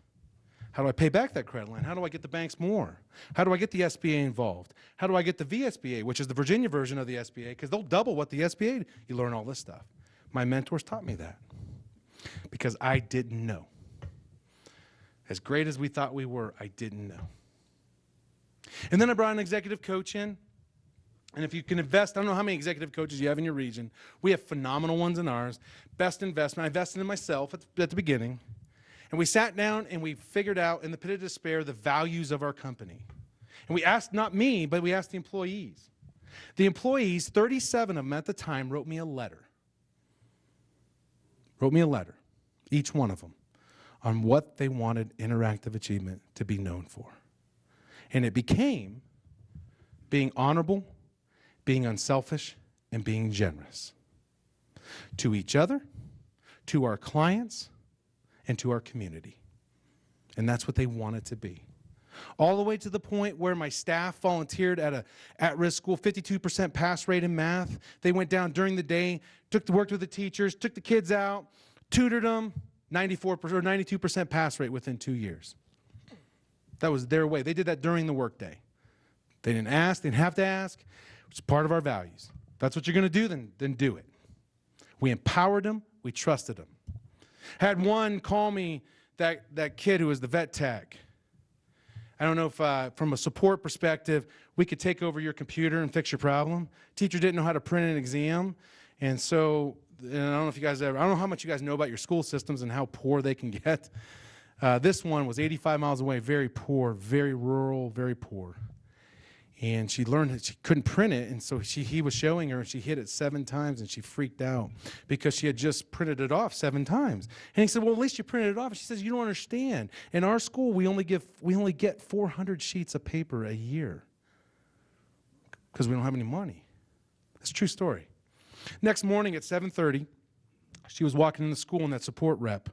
How do I pay back that credit line? How do I get the banks more? How do I get the SBA involved? How do I get the VSBA, which is the Virginia version of the SBA, because they'll double what the SBA, you learn all this stuff. My mentors taught me that because I didn't know. As great as we thought we were, I didn't know. And then I brought an executive coach in. And if you can invest, I don't know how many executive coaches you have in your region. We have phenomenal ones in ours. Best investment. I invested in myself at the beginning. And we sat down and we figured out in the pit of despair the values of our company. And we asked, not me, but we asked the employees. The employees, 37 of them at the time, wrote me a letter. Each one of them, on what they wanted Interactive Achievement to be known for. And it became being honorable, being unselfish, and being generous to each other, to our clients, and to our community. And that's what they wanted to be. All the way to the point where my staff volunteered at a at-risk school, 52% pass rate in math. They went down during the day, worked with the teachers, took the kids out, tutored them, 94% or 92% pass rate within 2 years. That was their way. They did that during the workday. They didn't ask, didn't have to ask. It's part of our values. That's what you're going to do, then do it. We empowered them. We trusted them. Had one call me, that kid who was the vet tech. I don't know if from a support perspective, we could take over your computer and fix your problem. Teacher didn't know how to print an exam. And so, and I don't know if you guys I don't know how much you guys know about your school systems and how poor they can get. This one was 85 miles away, very poor, very rural, very poor. And she learned that she couldn't print it, and so he was showing her, and she hit it 7 times, and she freaked out because she had just printed it off 7 times. And he said, well, at least you printed it off. And she says, you don't understand. In our school, we only get 400 sheets of paper a year because we don't have any money. That's a true story. Next morning at 7:30, she was walking into school, and that support rep,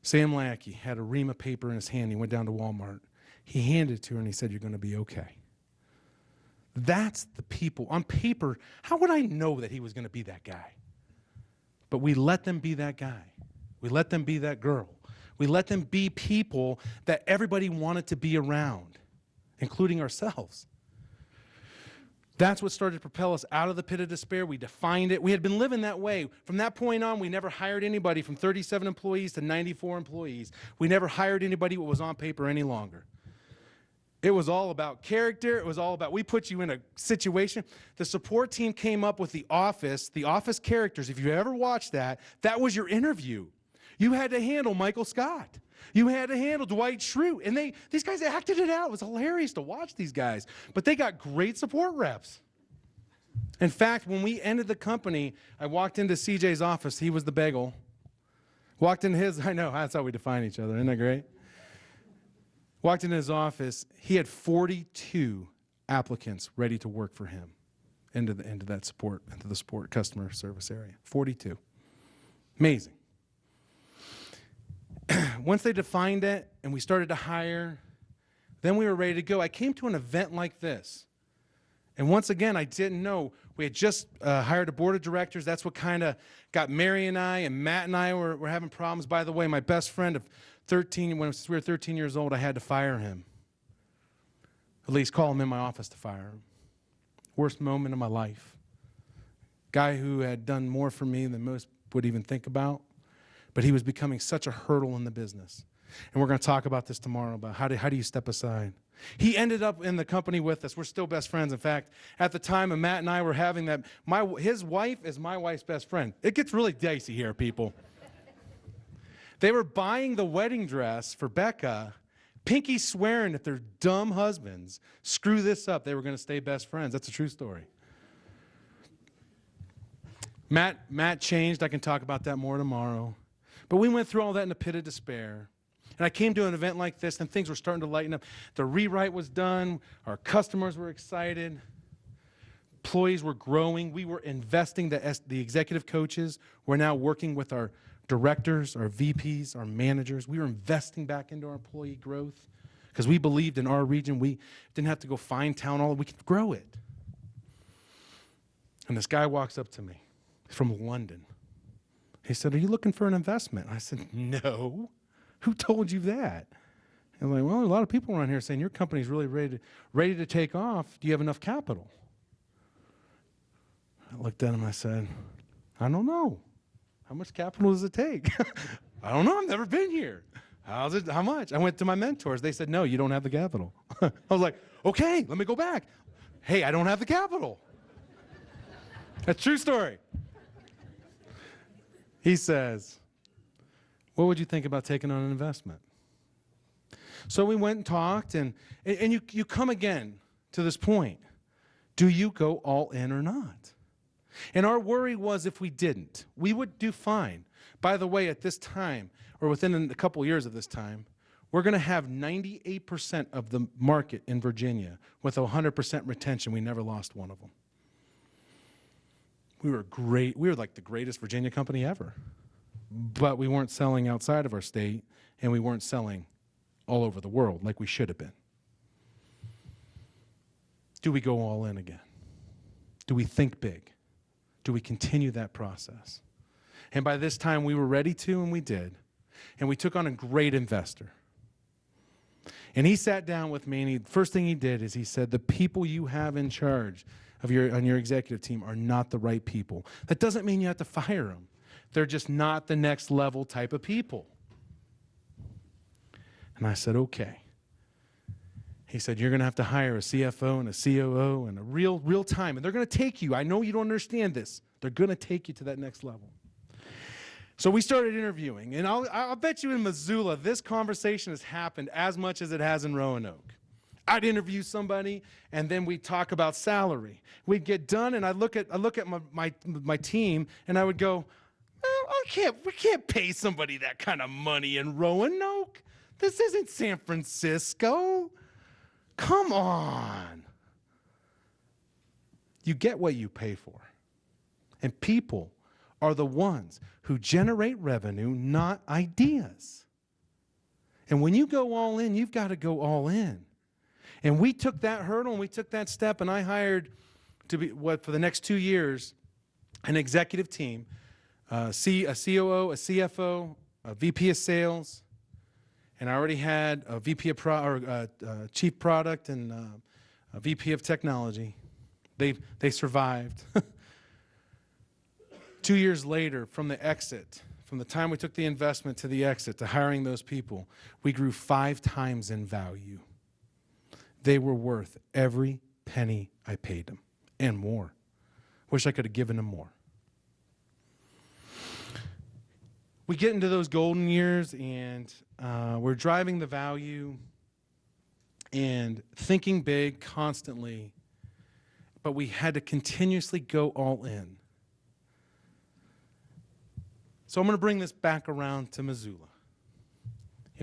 Sam Lackey, had a ream of paper in his hand. He went down to Walmart. He handed it to her, and he said, you're going to be okay. That's the people. On paper, how would I know that he was going to be that guy? But we let them be that guy. We let them be that girl. We let them be people that everybody wanted to be around, including ourselves. That's what started to propel us out of the pit of despair. We defined it. We had been living that way. From that point on, we never hired anybody from 37 employees to 94 employees. We never hired anybody what was on paper any longer. It was all about character. It was all about, we put you in a situation. The support team came up with the office characters. If you ever watched that was your interview. You had to handle Michael Scott. You had to handle Dwight Schrute. And these guys acted it out. It was hilarious to watch these guys. But they got great support reps. In fact, when we ended the company, I walked into CJ's office. He was the bagel. Walked in his, I know, that's how we define each other. Isn't that great? Walked into his office, he had 42 applicants ready to work for him into the support customer service area. 42. Amazing. Once they defined it and we started to hire, then we were ready to go. I came to an event like this. And once again, I didn't know We had just hired a board of directors. That's what kind of got Mary and I, and Matt and I were having problems. By the way, my best friend of 13, when we were 13 years old, I had to fire him. At least call him in my office to fire him. Worst moment of my life. Guy who had done more for me than most would even think about, but he was becoming such a hurdle in the business. And we're going to talk about this tomorrow, about how do you step aside. He ended up in the company with us. We're still best friends. In fact, at the time, Matt and I were having that, his wife is my wife's best friend. It gets really dicey here, people. They were buying the wedding dress for Becca, pinky swearing that their dumb husbands screw this up, they were going to stay best friends. That's a true story. Matt changed. I can talk about that more tomorrow. But we went through all that in a pit of despair. And I came to an event like this, and things were starting to lighten up. The rewrite was done. Our customers were excited. Employees were growing. We were investing. The executive coaches were now working with our directors, our VPs, our managers. We were investing back into our employee growth because we believed in our region. We didn't have to go find town hall. We could grow it. And this guy walks up to me. He's from London. He said, "Are you looking for an investment?" I said, "No. Who told you that?" And I'm like, "Well, a lot of people around here saying your company's really ready to take off. Do you have enough capital?" I looked at him and I said, "I don't know. How much capital does it take?" "I don't know. I've never been here." How much? I went to my mentors. They said, "No, you don't have the capital." I was like, "Okay, let me go back." "Hey, I don't have the capital." That's a true story. He says, "What would you think about taking on an investment?" So we went and talked, and you come again to this point. Do you go all in or not? And our worry was if we didn't, we would do fine. By the way, at this time, or within a couple years of this time, we're going to have 98% of the market in Virginia with 100% retention. We never lost one of them. We were great. We were like the greatest Virginia company ever. But we weren't selling outside of our state, and we weren't selling all over the world like we should have been. Do we go all in again? Do we think big? Do we continue that process? And by this time, we were ready to, and we did. And we took on a great investor. And he sat down with me, and the first thing he did is he said, "The people you have in charge on your executive team are not the right people. That doesn't mean you have to fire them. They're just not the next level type of people." And I said, "Okay." He said, "You're going to have to hire a CFO and a COO and a real time. And they're going to take you. I know you don't understand this. They're going to take you to that next level." So we started interviewing. And I'll bet you in Missoula, this conversation has happened as much as it has in Roanoke. I'd interview somebody, and then we'd talk about salary. We'd get done, and I'd look at my team, and I would go, we can't pay somebody that kind of money in Roanoke. This isn't San Francisco. Come on. You get what you pay for. And people are the ones who generate revenue, not ideas. And when you go all in, you've got to go all in. And we took that hurdle and we took that step, and I hired for the next 2 years, an executive team, a COO, a CFO, a VP of sales, and I already had a VP of chief product and a VP of technology. They survived. 2 years later, from the time we took the investment to the exit to hiring those people, we grew 5 times in value. They were worth every penny I paid them and more. Wish I could have given them more. We get into those golden years, and we're driving the value and thinking big constantly, but we had to continuously go all in. So I'm going to bring this back around to Missoula.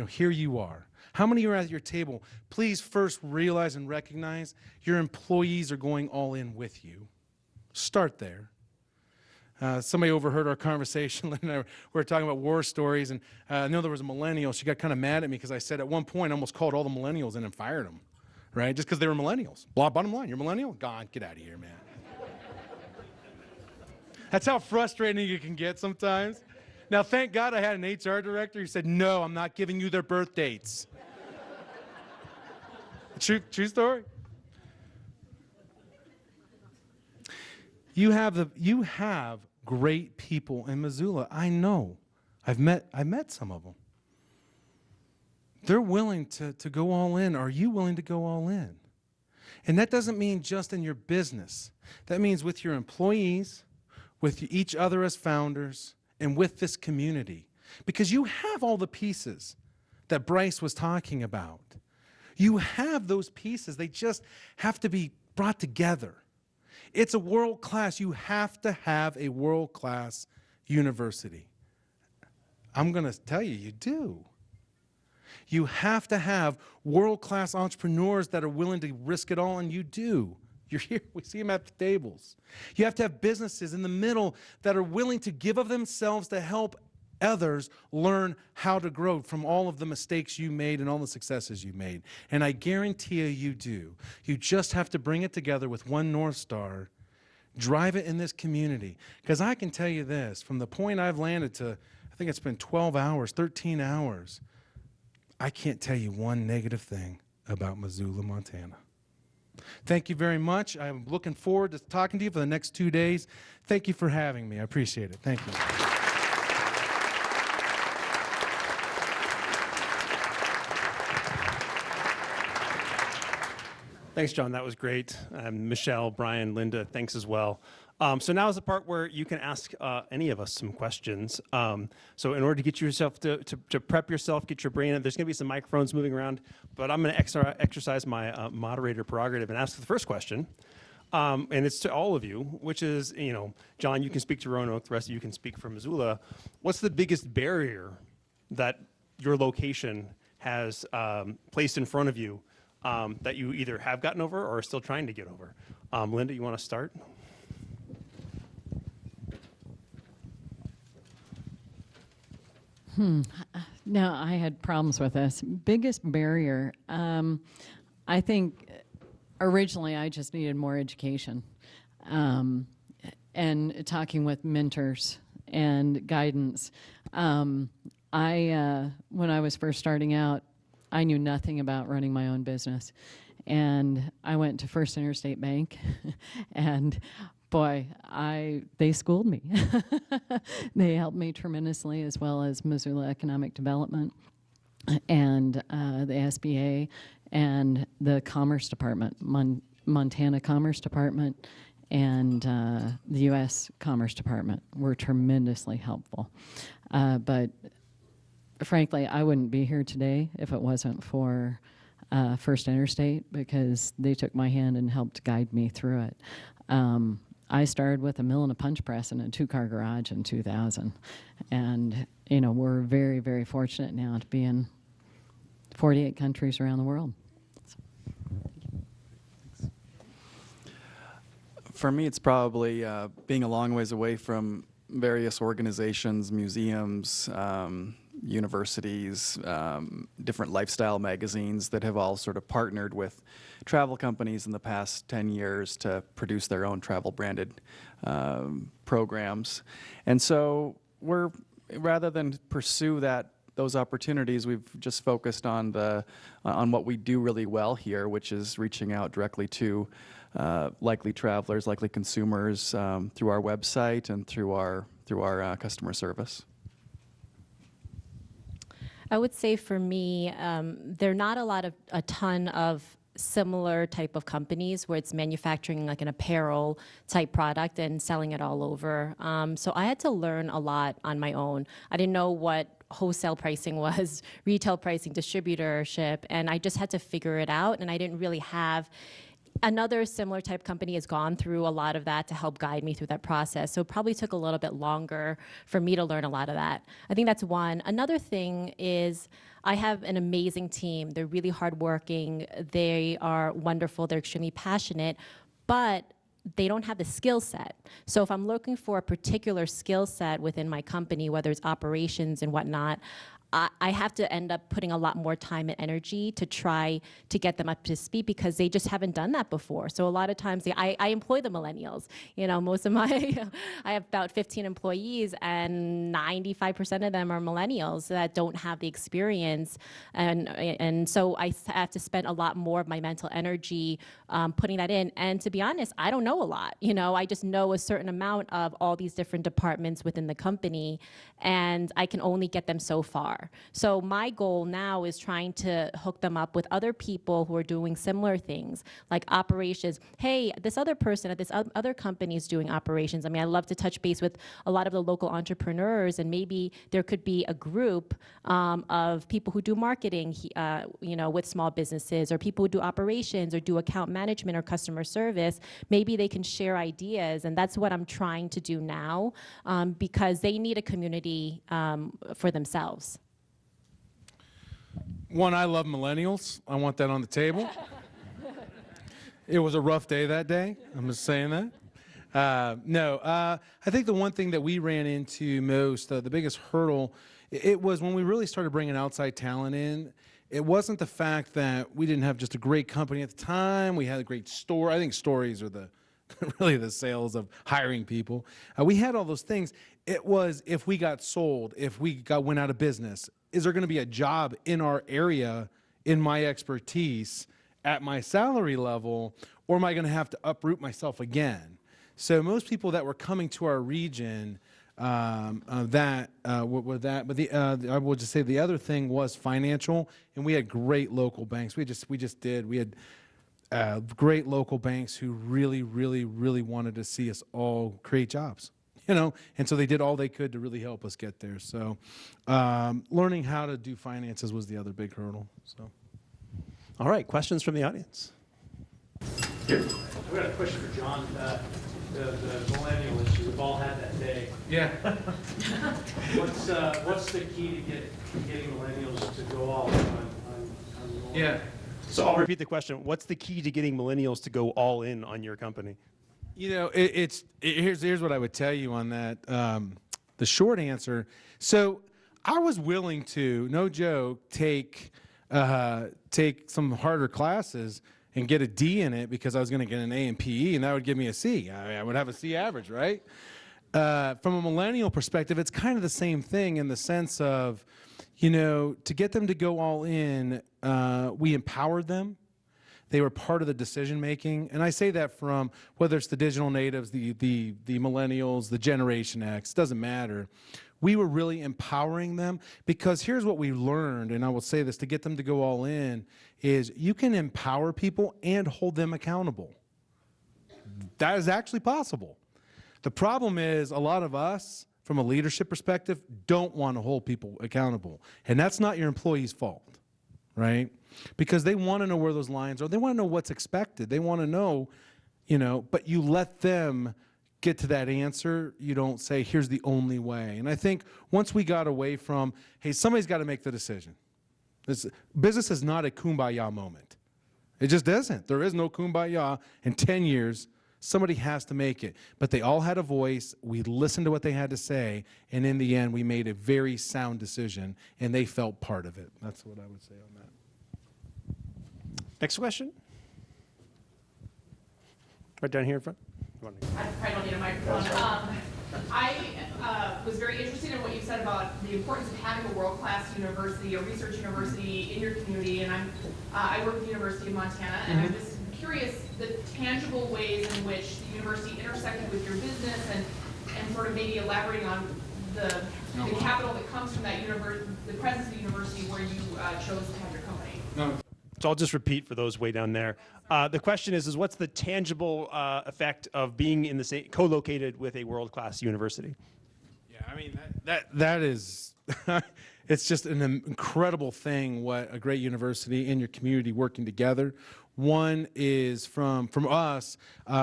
Here you are. How many are at your table? Please first realize and recognize your employees are going all in with you. Start there. Somebody overheard our conversation. We were talking about war stories, and I know there was a millennial. She got kind of mad at me because I said at one point I almost called all the millennials in and fired them, right? Just because they were millennials. Bottom line, you're a millennial? Gone. Get out of here, man. That's how frustrating it can get sometimes. Now, thank God I had an HR director who said, no, I'm not giving you their birth dates. True story. You have great people in Missoula. I know. I've met some of them. They're willing to go all in. Are you willing to go all in? And that doesn't mean just in your business. That means with your employees, with each other as founders, and with this community. Because you have all the pieces that Bryce was talking about. You have those pieces. They just have to be brought together. It's a world class. You have to have a world class university. I'm going to tell you, you do. You have to have world class entrepreneurs that are willing to risk it all, and you do. You're here. We see them at the tables. You have to have businesses in the middle that are willing to give of themselves to help others learn how to grow from all of the mistakes you made and all the successes you made. And I guarantee you do. You just have to bring it together with one North Star, drive it in this community. Because I can tell you this, from the point I've landed to, I think it's been 12 hours, 13 hours, I can't tell you one negative thing about Missoula, Montana. Thank you very much. I'm looking forward to talking to you for the next 2 days. Thank you for having me. I appreciate it. Thank you. Thanks, John. That was great. Michelle, Brian, Linda, thanks as well. So now is the part where you can ask any of us some questions. So in order to get yourself to prep yourself, get your brain in, there's going to be some microphones moving around, but I'm going to exercise my moderator prerogative and ask the first question. And it's to all of you, which is, John, you can speak to Roanoke, the rest of you can speak for Missoula. What's the biggest barrier that your location has placed in front of you that you either have gotten over or are still trying to get over? Linda, you want to start? No, I had problems with this. Biggest barrier, I think originally I just needed more education and talking with mentors and guidance. When I was first starting out, I knew nothing about running my own business. And I went to First Interstate Bank and boy, they schooled me. They helped me tremendously, as well as Missoula Economic Development and the SBA and the Commerce Department, Montana Commerce Department and the U.S. Commerce Department were tremendously helpful. But frankly, I wouldn't be here today if it wasn't for First Interstate, because they took my hand and helped guide me through it. I started with a mill and a punch press in a 2-car garage in 2000. And, we're very, very fortunate now to be in 48 countries around the world. For me, it's probably being a long ways away from various organizations, museums, universities, different lifestyle magazines that have all sort of partnered with travel companies in the past 10 years to produce their own travel branded programs. And so rather than pursue those opportunities, we've just focused on what we do really well here, which is reaching out directly to likely travelers, likely consumers through our website and through our customer service. I would say for me, there are not a ton of similar type of companies where it's manufacturing like an apparel type product and selling it all over. So I had to learn a lot on my own. I didn't know what wholesale pricing was, retail pricing, distributorship, and I just had to figure it out, and I didn't really have. Another similar type company has gone through a lot of that to help guide me through that process. So it probably took a little bit longer for me to learn a lot of that. I think that's one. Another thing is I have an amazing team. They're really hardworking. They are wonderful. They're extremely passionate. But they don't have the skill set. So if I'm looking for a particular skill set within my company, whether it's operations and whatnot, I have to end up putting a lot more time and energy to try to get them up to speed because they just haven't done that before. So a lot of times, I employ the millennials. You know, most of my, I have about 15 employees, and 95% of them are millennials that don't have the experience, and so I have to spend a lot more of my mental energy putting that in. And to be honest, I don't know a lot. You know, I just know a certain amount of all these different departments within the company, and I can only get them so far. So my goal now is trying to hook them up with other people who are doing similar things, like operations. Hey, this other person at this other company is doing operations. I mean, I love to touch base with a lot of the local entrepreneurs, and maybe there could be a group of people who do marketing, you know, with small businesses, or people who do operations or do account management or customer service. Maybe they can share ideas, and that's what I'm trying to do now, because they need a community for themselves. One, I love millennials. I want that on the table. It was a rough day that day. I'm just saying that. I think the one thing that we ran into most, the biggest hurdle, it was when we really started bringing outside talent in. It wasn't the fact that we didn't have just a great company at the time. We had a great store. I think stories are really the sales of hiring people. We had all those things. It was if we got sold, if we went out of business, is there going to be a job in our area, in my expertise, at my salary level, or am I going to have to uproot myself again? So most people that were coming to our region, I will just say the other thing was financial, and we had great local banks. We had great local banks who really, really, really wanted to see us all create jobs. You know, and so they did all they could to really help us get there. So learning how to do finances was the other big hurdle. So, All right, questions from the audience? I've got a question for John. The millennial issue we've all had that day. yeah. What's the key to getting millennials to go all in on Yeah. So I'll repeat the question. What's the key to getting millennials to go all in on your company? You know, here's what I would tell you on that. The short answer. So I was willing to, no joke, take some harder classes and get a D in it because I was going to get an A in PE, and that would give me a C. I would have a C average, right? From a millennial perspective, it's kind of the same thing in the sense of, you know, to get them to go all in, we empowered them. They were part of the decision making, and I say that from whether it's the digital natives, the millennials, the Generation X, doesn't matter. We were really empowering them because here's what we learned, and I will say this to get them to go all in, is you can empower people and hold them accountable. That is actually possible. The problem is a lot of us, from a leadership perspective, don't want to hold people accountable, and that's not your employee's fault, right? Because they want to know where those lines are. They want to know what's expected. They want to know, you know, but you let them get to that answer. You don't say, here's the only way. And I think once we got away from, hey, somebody's got to make the decision. Business is not a kumbaya moment. It just isn't. There is no kumbaya. In 10 years, somebody has to make it. But they all had a voice. We listened to what they had to say. And in the end, we made a very sound decision, and they felt part of it. That's what I would say on that. Next question. Right down here in front. I probably don't need a microphone. I was very interested in what you said about the importance of having a world-class university, a research university in your community, and I work at the University of Montana, and I'm just curious the tangible ways in which the university intersected with your business, and sort of maybe elaborating on the capital that comes from that university, the presence of the university where you chose to have your company. No. So I'll just repeat for those way down there. The question is what's the tangible effect of being in the same, co-located with a world-class university? Yeah, I mean, that is, it's just an incredible thing what a great university and your community working together. One is from us,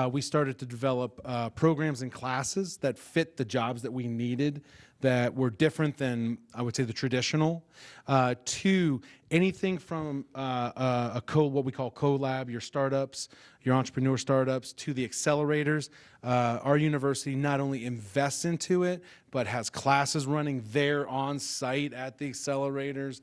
we started to develop programs and classes that fit the jobs that we needed that were different than, I would say, the traditional, to anything from what we call co-lab, your startups, your entrepreneur startups, to the accelerators. Our university not only invests into it, but has classes running there on site at the accelerators.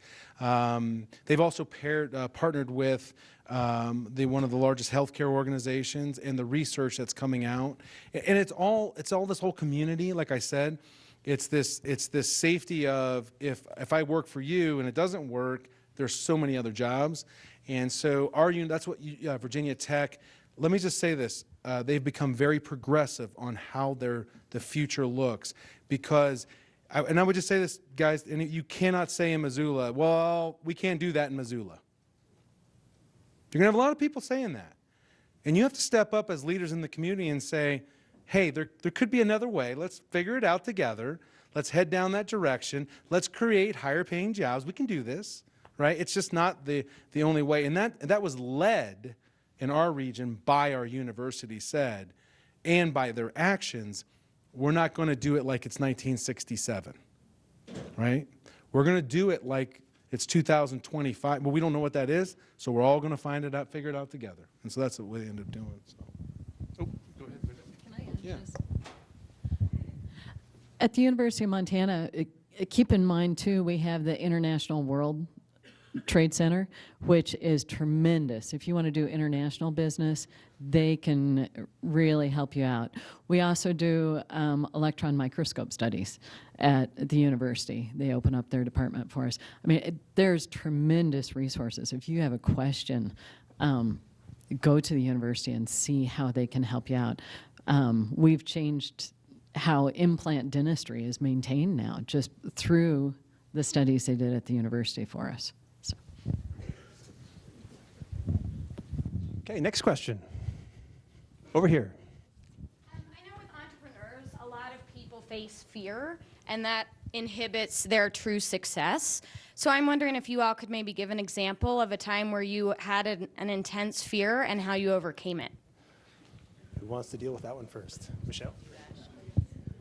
They've also partnered with one of the largest healthcare organizations and the research that's coming out. And it's all this whole community, like I said. It's this safety of if I work for you and it doesn't work, there's so many other jobs. And so that's what Virginia Tech, let me just say this, they've become very progressive on how the future looks, because, and I would just say this, guys, and you cannot say in Missoula, well, we can't do that in Missoula. You're going to have a lot of people saying that. And you have to step up as leaders in the community and say, hey, there could be another way. Let's figure it out together. Let's head down that direction. Let's create higher paying jobs. We can do this, right? It's just not the only way. And that was led in our region by our university said, and by their actions. We're not going to do it like it's 1967, right? We're going to do it like it's 2025. Well, we don't know what that is, so we're all going to figure it out together. And so that's what we end up doing. So. Oh, go ahead. Can I add Yeah. this? At the University of Montana, keep in mind, too, we have the International World Trade Center, which is tremendous. If you want to do international business, they can really help you out. We also do electron microscope studies at the university. They open up their department for us. I mean, there's tremendous resources. If you have a question, go to the university and see how they can help you out. We've changed how implant dentistry is maintained now, just through the studies they did at the university for us. So. Okay, next question. Over here. I know with entrepreneurs, a lot of people face fear, and that inhibits their true success. So I'm wondering if you all could maybe give an example of a time where you had an intense fear and how you overcame it. Who wants to deal with that one first? Michelle?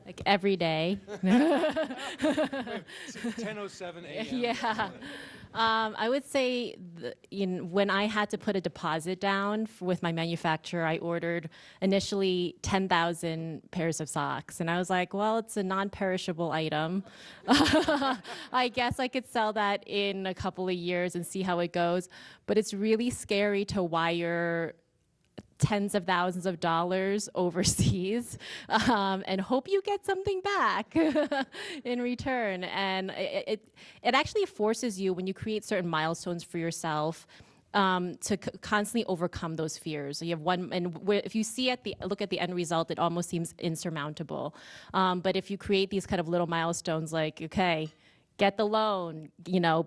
Like every day. 10:07 a.m. Yeah. I would say when I had to put a deposit down with my manufacturer, I ordered initially 10,000 pairs of socks. And I was like, well, it's a non-perishable item. I guess I could sell that in a couple of years and see how it goes. But it's really scary to wire tens of thousands of dollars overseas and hope you get something back in return. And it actually forces you, when you create certain milestones for yourself, to constantly overcome those fears. So you have one, and if you look at the end result, it almost seems insurmountable. But if you create these kind of little milestones, like, okay, get the loan,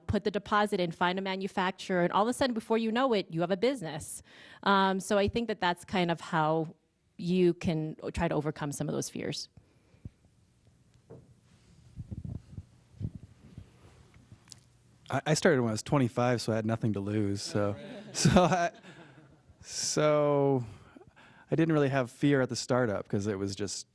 put the deposit in, find a manufacturer, and all of a sudden, before you know it, you have a business. So I think that's kind of how you can try to overcome some of those fears. I started when I was 25, so I had nothing to lose. So I didn't really have fear at the startup, because it was just,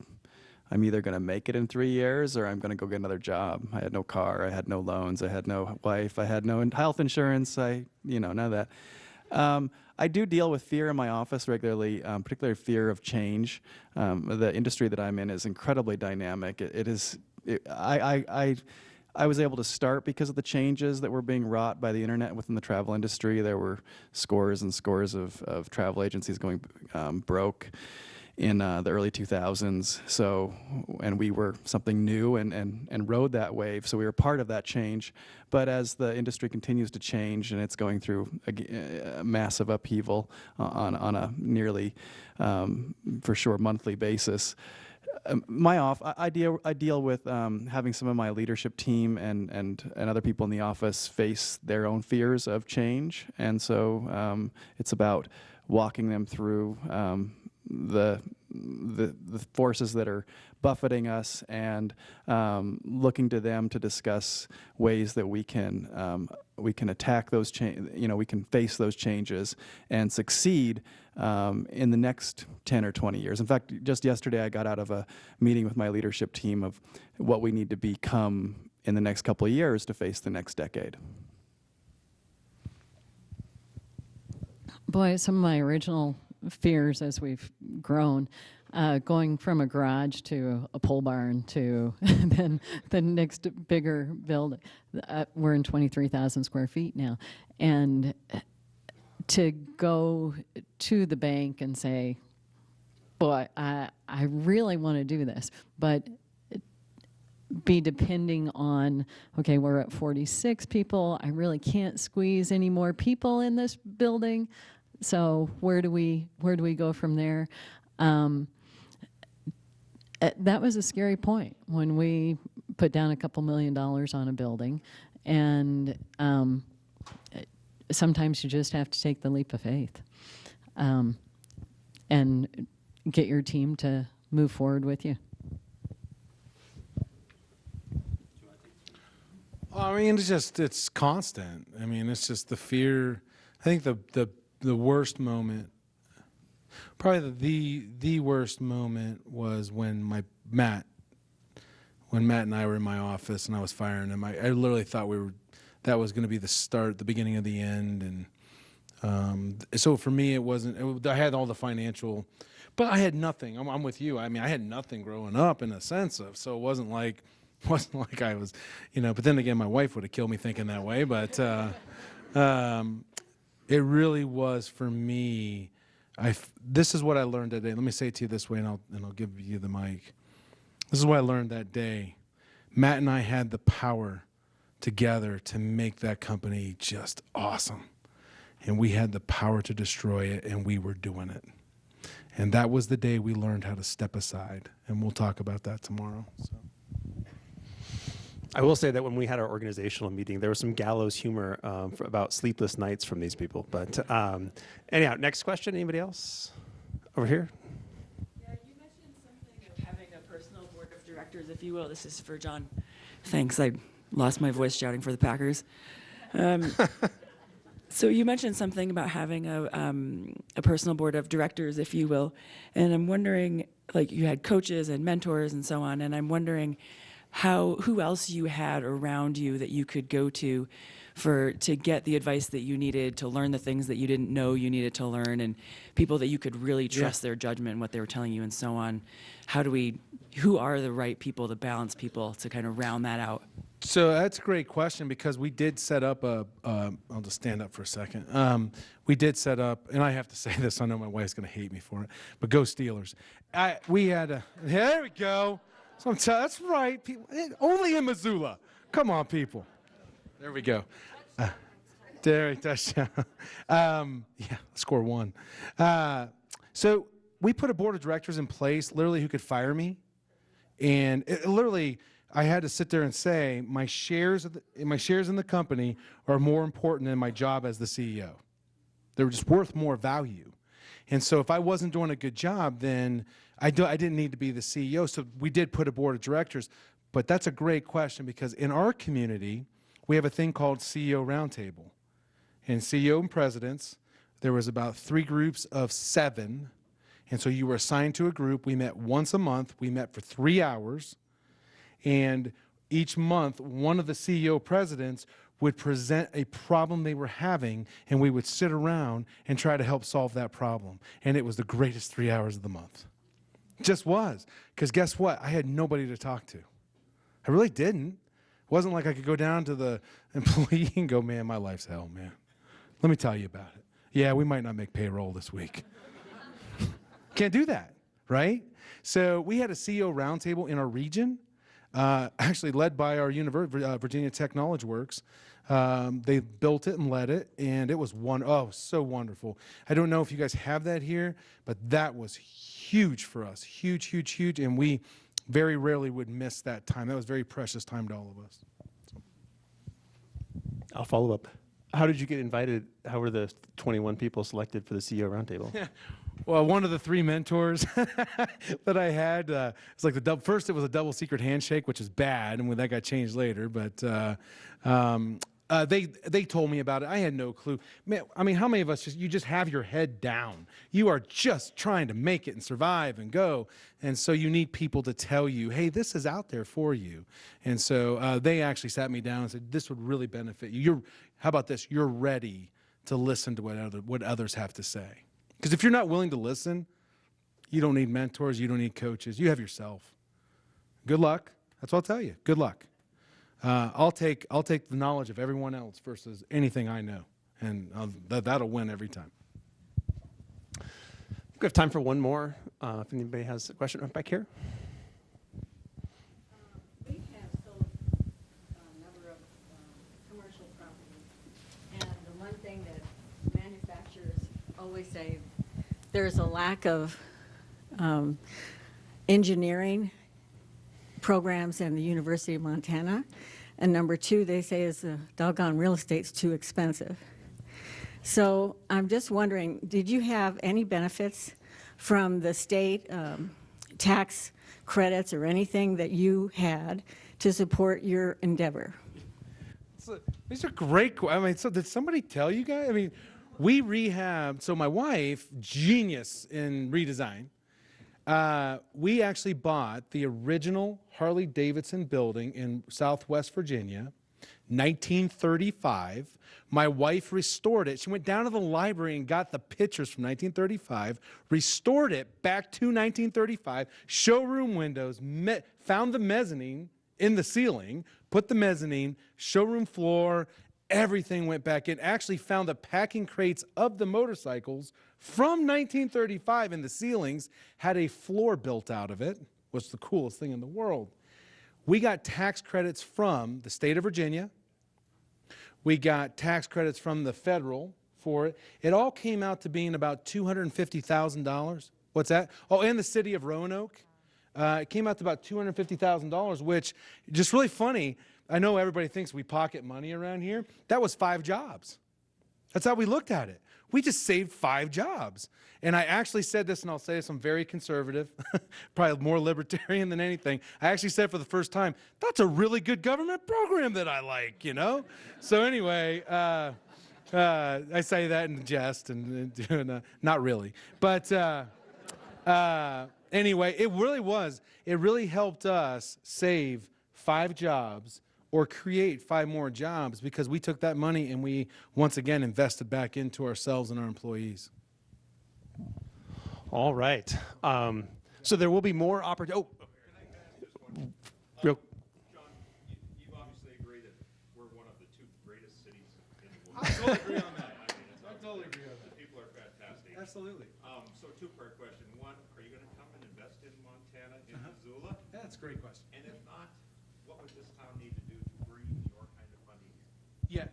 I'm either going to make it in 3 years or I'm going to go get another job. I had no car, I had no loans, I had no wife, I had no health insurance, none of that. I do deal with fear in my office regularly, particularly fear of change. The industry that I'm in is incredibly dynamic. I was able to start because of the changes that were being wrought by the internet within the travel industry. There were scores and scores of travel agencies going broke in the early 2000s. So, and we were something new and rode that wave. So we were part of that change. But as the industry continues to change and it's going through a massive upheaval on a nearly, for sure, monthly basis, I deal with having some of my leadership team and other people in the office face their own fears of change. And so it's about walking them through the forces that are buffeting us and looking to them to discuss ways that we can we can attack those we can face those changes and succeed in the next 10 or 20 years. In fact, just yesterday I got out of a meeting with my leadership team of what we need to become in the next couple of years to face the next decade. Boy, some of my original fears as we've grown, going from a garage to a pole barn to then the next bigger building. We're in 23,000 square feet now. And to go to the bank and say, boy, I really want to do this, but be depending on, okay, we're at 46 people. I really can't squeeze any more people in this building. So where do we go from there? That was a scary point when we put down a couple $1 million on a building, and sometimes you just have to take the leap of faith and get your team to move forward with you. I mean, it's constant. I mean, it's just the fear. I think the worst moment, probably the worst moment was when Matt and I were in my office and I was firing him. I literally thought that was going to be the beginning of the end. And so for me, I had all the financial, but I had nothing. I'm with you. I mean, I had nothing growing up in a sense of, so it wasn't like I was, but then again, my wife would have killed me thinking that way. But it really was for me. This is what I learned that day. Let me say it to you this way, and I'll give you the mic. This is what I learned that day. Matt and I had the power together to make that company just awesome. And we had the power to destroy it, and we were doing it. And that was the day we learned how to step aside. And we'll talk about that tomorrow. So. I will say that when we had our organizational meeting, there was some gallows humor about sleepless nights from these people. But anyhow, next question. Anybody else? Over here. Yeah, you mentioned something of having a personal board of directors, if you will. This is for John. Thanks. I lost my voice shouting for the Packers. So you mentioned something about having a personal board of directors, if you will. And I'm wondering, like, you had coaches and mentors and so on, and I'm wondering who else you had around you that you could go to get the advice that you needed, to learn the things that you didn't know you needed to learn, and people that you could really trust their judgment and what they were telling you and so on. Who are the right people, the balanced people to kind of round that out? So that's a great question, because we did set up I'll just stand up for a second. We did set up, and I have to say this, I know my wife's going to hate me for it, but go Steelers. There we go. So that's right, people. Only in Missoula. Come on, people. There we go. Derek, touchdown. Score one. So we put a board of directors in place, literally, who could fire me. And literally, I had to sit there and say, my shares in the company are more important than my job as the CEO. They were just worth more value. And so if I wasn't doing a good job, then I didn't need to be the CEO. So we did put a board of directors. But that's a great question, because in our community, we have a thing called CEO Roundtable. And CEO and presidents, there was about 3 groups of 7. And so you were assigned to a group. We met once a month. We met for 3 hours. And each month, one of the CEO presidents would present a problem they were having, and we would sit around and try to help solve that problem. And it was the greatest 3 hours of the month. It just was. Because guess what? I had nobody to talk to. I really didn't. It wasn't like I could go down to the employee and go, man, my life's hell, man. Let me tell you about it. Yeah, we might not make payroll this week. Can't do that, right? So we had a CEO roundtable in our region, actually led by our Virginia Technology Works. They built it and led it, and it was so wonderful. I don't know if you guys have that here, but that was huge for us. Huge, huge, huge, and we very rarely would miss that time. That was very precious time to all of us. So. I'll follow up. How did you get invited? How were the 21 people selected for the CEO roundtable? Well, one of the 3 mentors that I had, it's like first it was a double secret handshake, which is bad, and that got changed later. But they told me about it. I had no clue. Man, I mean, how many of us you just have your head down? You are just trying to make it and survive and go. And so you need people to tell you, hey, this is out there for you. And so they actually sat me down and said, this would really benefit you. How about this? You're ready to listen to what others have to say. Because if you're not willing to listen, you don't need mentors. You don't need coaches. You have yourself. Good luck. That's what I'll tell you. Good luck. I'll take the knowledge of everyone else versus anything I know, and that'll win every time. We have time for one more. If anybody has a question right back here. We have sold a number of commercial properties, and the one thing that manufacturers always say, there's a lack of engineering programs in the University of Montana. And number two, they say is the doggone real estate's too expensive. So I'm just wondering, did you have any benefits from the state tax credits or anything that you had to support your endeavor? So, these are great. I mean, so did somebody tell you guys? I mean, we rehabbed. So my wife, genius in redesign. We actually bought the original Harley-Davidson building in Southwest Virginia, 1935. My wife restored it. She went down to the library and got the pictures from 1935, restored it back to 1935, showroom windows, found the mezzanine in the ceiling, put the mezzanine, showroom floor, everything went back in. Actually found the packing crates of the motorcycles from 1935 in the ceilings, had a floor built out of it. Was the coolest thing in the world. We got tax credits from the state of Virginia. We got tax credits from the federal for it. It all came out to being about $250,000. What's that? Oh, and the city of Roanoke. It came out to about $250,000, which just really funny. I know everybody thinks we pocket money around here. That was 5 jobs. That's how we looked at it. We just saved 5 jobs. And I actually said this, and I'll say this, I'm very conservative, probably more libertarian than anything. I actually said for the first time, that's a really good government program that I like, you know? So anyway, I say that in jest and not really. But anyway, it really was. It really helped us save 5 jobs or create 5 more jobs because we took that money and we, once again, invested back into ourselves and our employees. All right. So there will be more opportunity. Oh, real. John, you obviously agree that we're one of the 2 greatest cities in the world. I totally agree on that. I totally agree on that. The people are fantastic. Absolutely. So 2-part question. 1, are you going to come and invest in Montana, in Missoula? That's a great question. And if not, what would this town need to do to bring your kind of funding here? Yeah.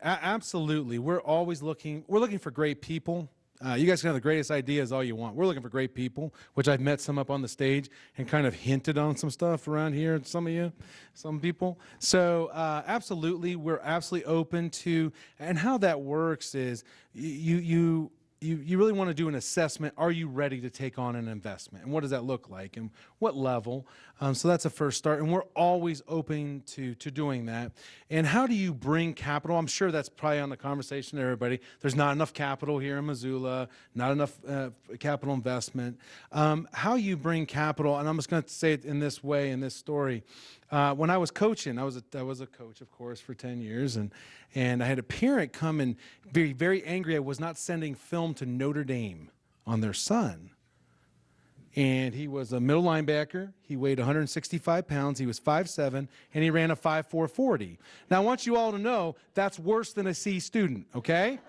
Absolutely. We're always looking for great people. You guys can have the greatest ideas all you want. We're looking for great people, which I've met some up on the stage and kind of hinted on some stuff around here, some people. So absolutely, we're absolutely open to, and how that works is you really want to do an assessment. Are you ready to take on an investment? And what does that look like? And what level? So that's a first start. And we're always open to doing that. And how do you bring capital? I'm sure that's probably on the conversation to everybody. There's not enough capital here in Missoula, not enough capital investment. How you bring capital, and I'm just going to say it in this way, in this story. When I was coaching, I was a coach, of course, for 10 years, and I had a parent come and be very angry I was not sending film to Notre Dame on their son. And he was a middle linebacker. He weighed 165 pounds. He was 5'7", and he ran a 5'4" 40. Now, I want you all to know that's worse than a C student, okay?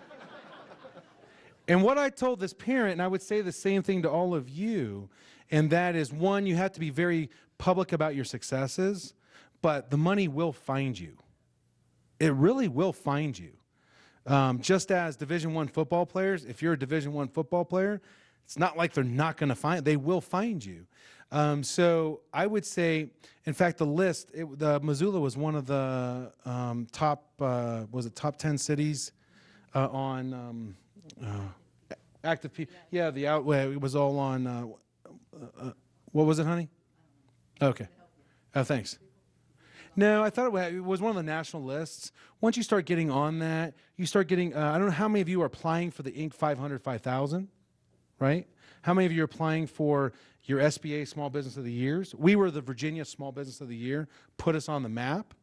And what I told this parent, and I would say the same thing to all of you, and that is, 1, you have to be very public about your successes, but the money will find you. It really will find you. Just as Division I football players, if you're a Division I football player, it's not like they're not going to find, they will find you. So I would say, in fact, the list, Missoula was one of the top 10 cities on active people. Yeah, it was all on, what was it, honey? Okay. Thanks. No, I thought it was one of the national lists. Once you start getting on that, you start getting, I don't know how many of you are applying for the Inc. 500, 5000, right? How many of you are applying for your SBA Small Business of the Years? We were the Virginia Small Business of the Year, put us on the map,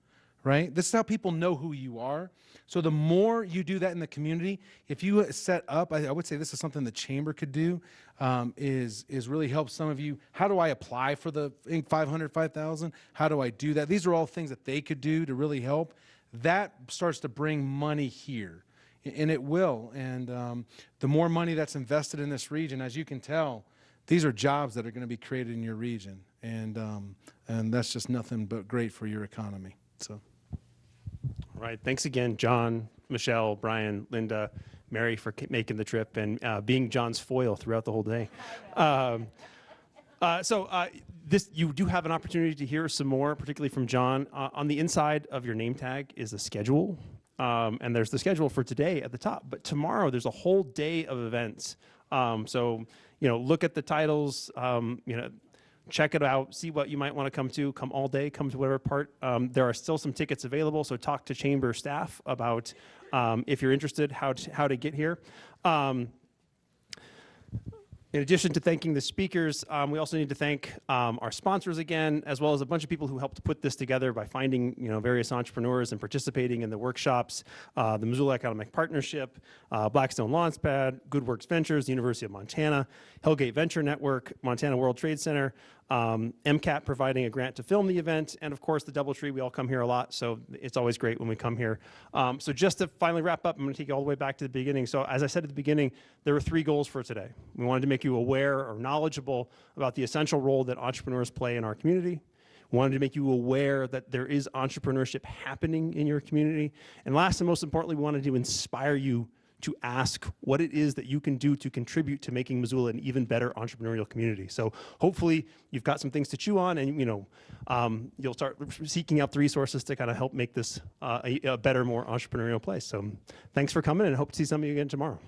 right? This is how people know who you are. So the more you do that in the community, if you set up, I would say this is something the chamber could do, is really help some of you. How do I apply for the Inc. 500, 5000? How do I do that? These are all things that they could do to really help. That starts to bring money here, and it will. And the more money that's invested in this region, as you can tell, these are jobs that are going to be created in your region, and that's just nothing but great for your economy. So. All right. Thanks again, John, Michelle, Brian, Linda, Mary, for making the trip and being John's foil throughout the whole day. This you do have an opportunity to hear some more, particularly from John. On the inside of your name tag is a schedule, and there's the schedule for today at the top. But tomorrow there's a whole day of events. Look at the titles. Check it out, see what you might want to come to. Come all day, come to whatever part. There are still some tickets available, so talk to chamber staff about if you're interested, how to get here. In addition to thanking the speakers, we also need to thank our sponsors again, as well as a bunch of people who helped put this together by finding various entrepreneurs and participating in the workshops. The Missoula Economic Partnership, Blackstone Launchpad, Good Works Ventures, the University of Montana, Hellgate Venture Network, Montana World Trade Center, MCAT providing a grant to film the event, and of course the DoubleTree. We all come here a lot, so it's always great when we come here. So just to finally wrap up, I'm going to take you all the way back to the beginning. So as I said at the beginning, there were 3 goals for today. We wanted to make you aware or knowledgeable about the essential role that entrepreneurs play in our community. We wanted to make you aware that there is entrepreneurship happening in your community. And last and most importantly, we wanted to inspire you to ask what it is that you can do to contribute to making Missoula an even better entrepreneurial community. So hopefully you've got some things to chew on, and you'll start seeking out the resources to kind of help make this a better, more entrepreneurial place. So thanks for coming, and I hope to see some of you again tomorrow.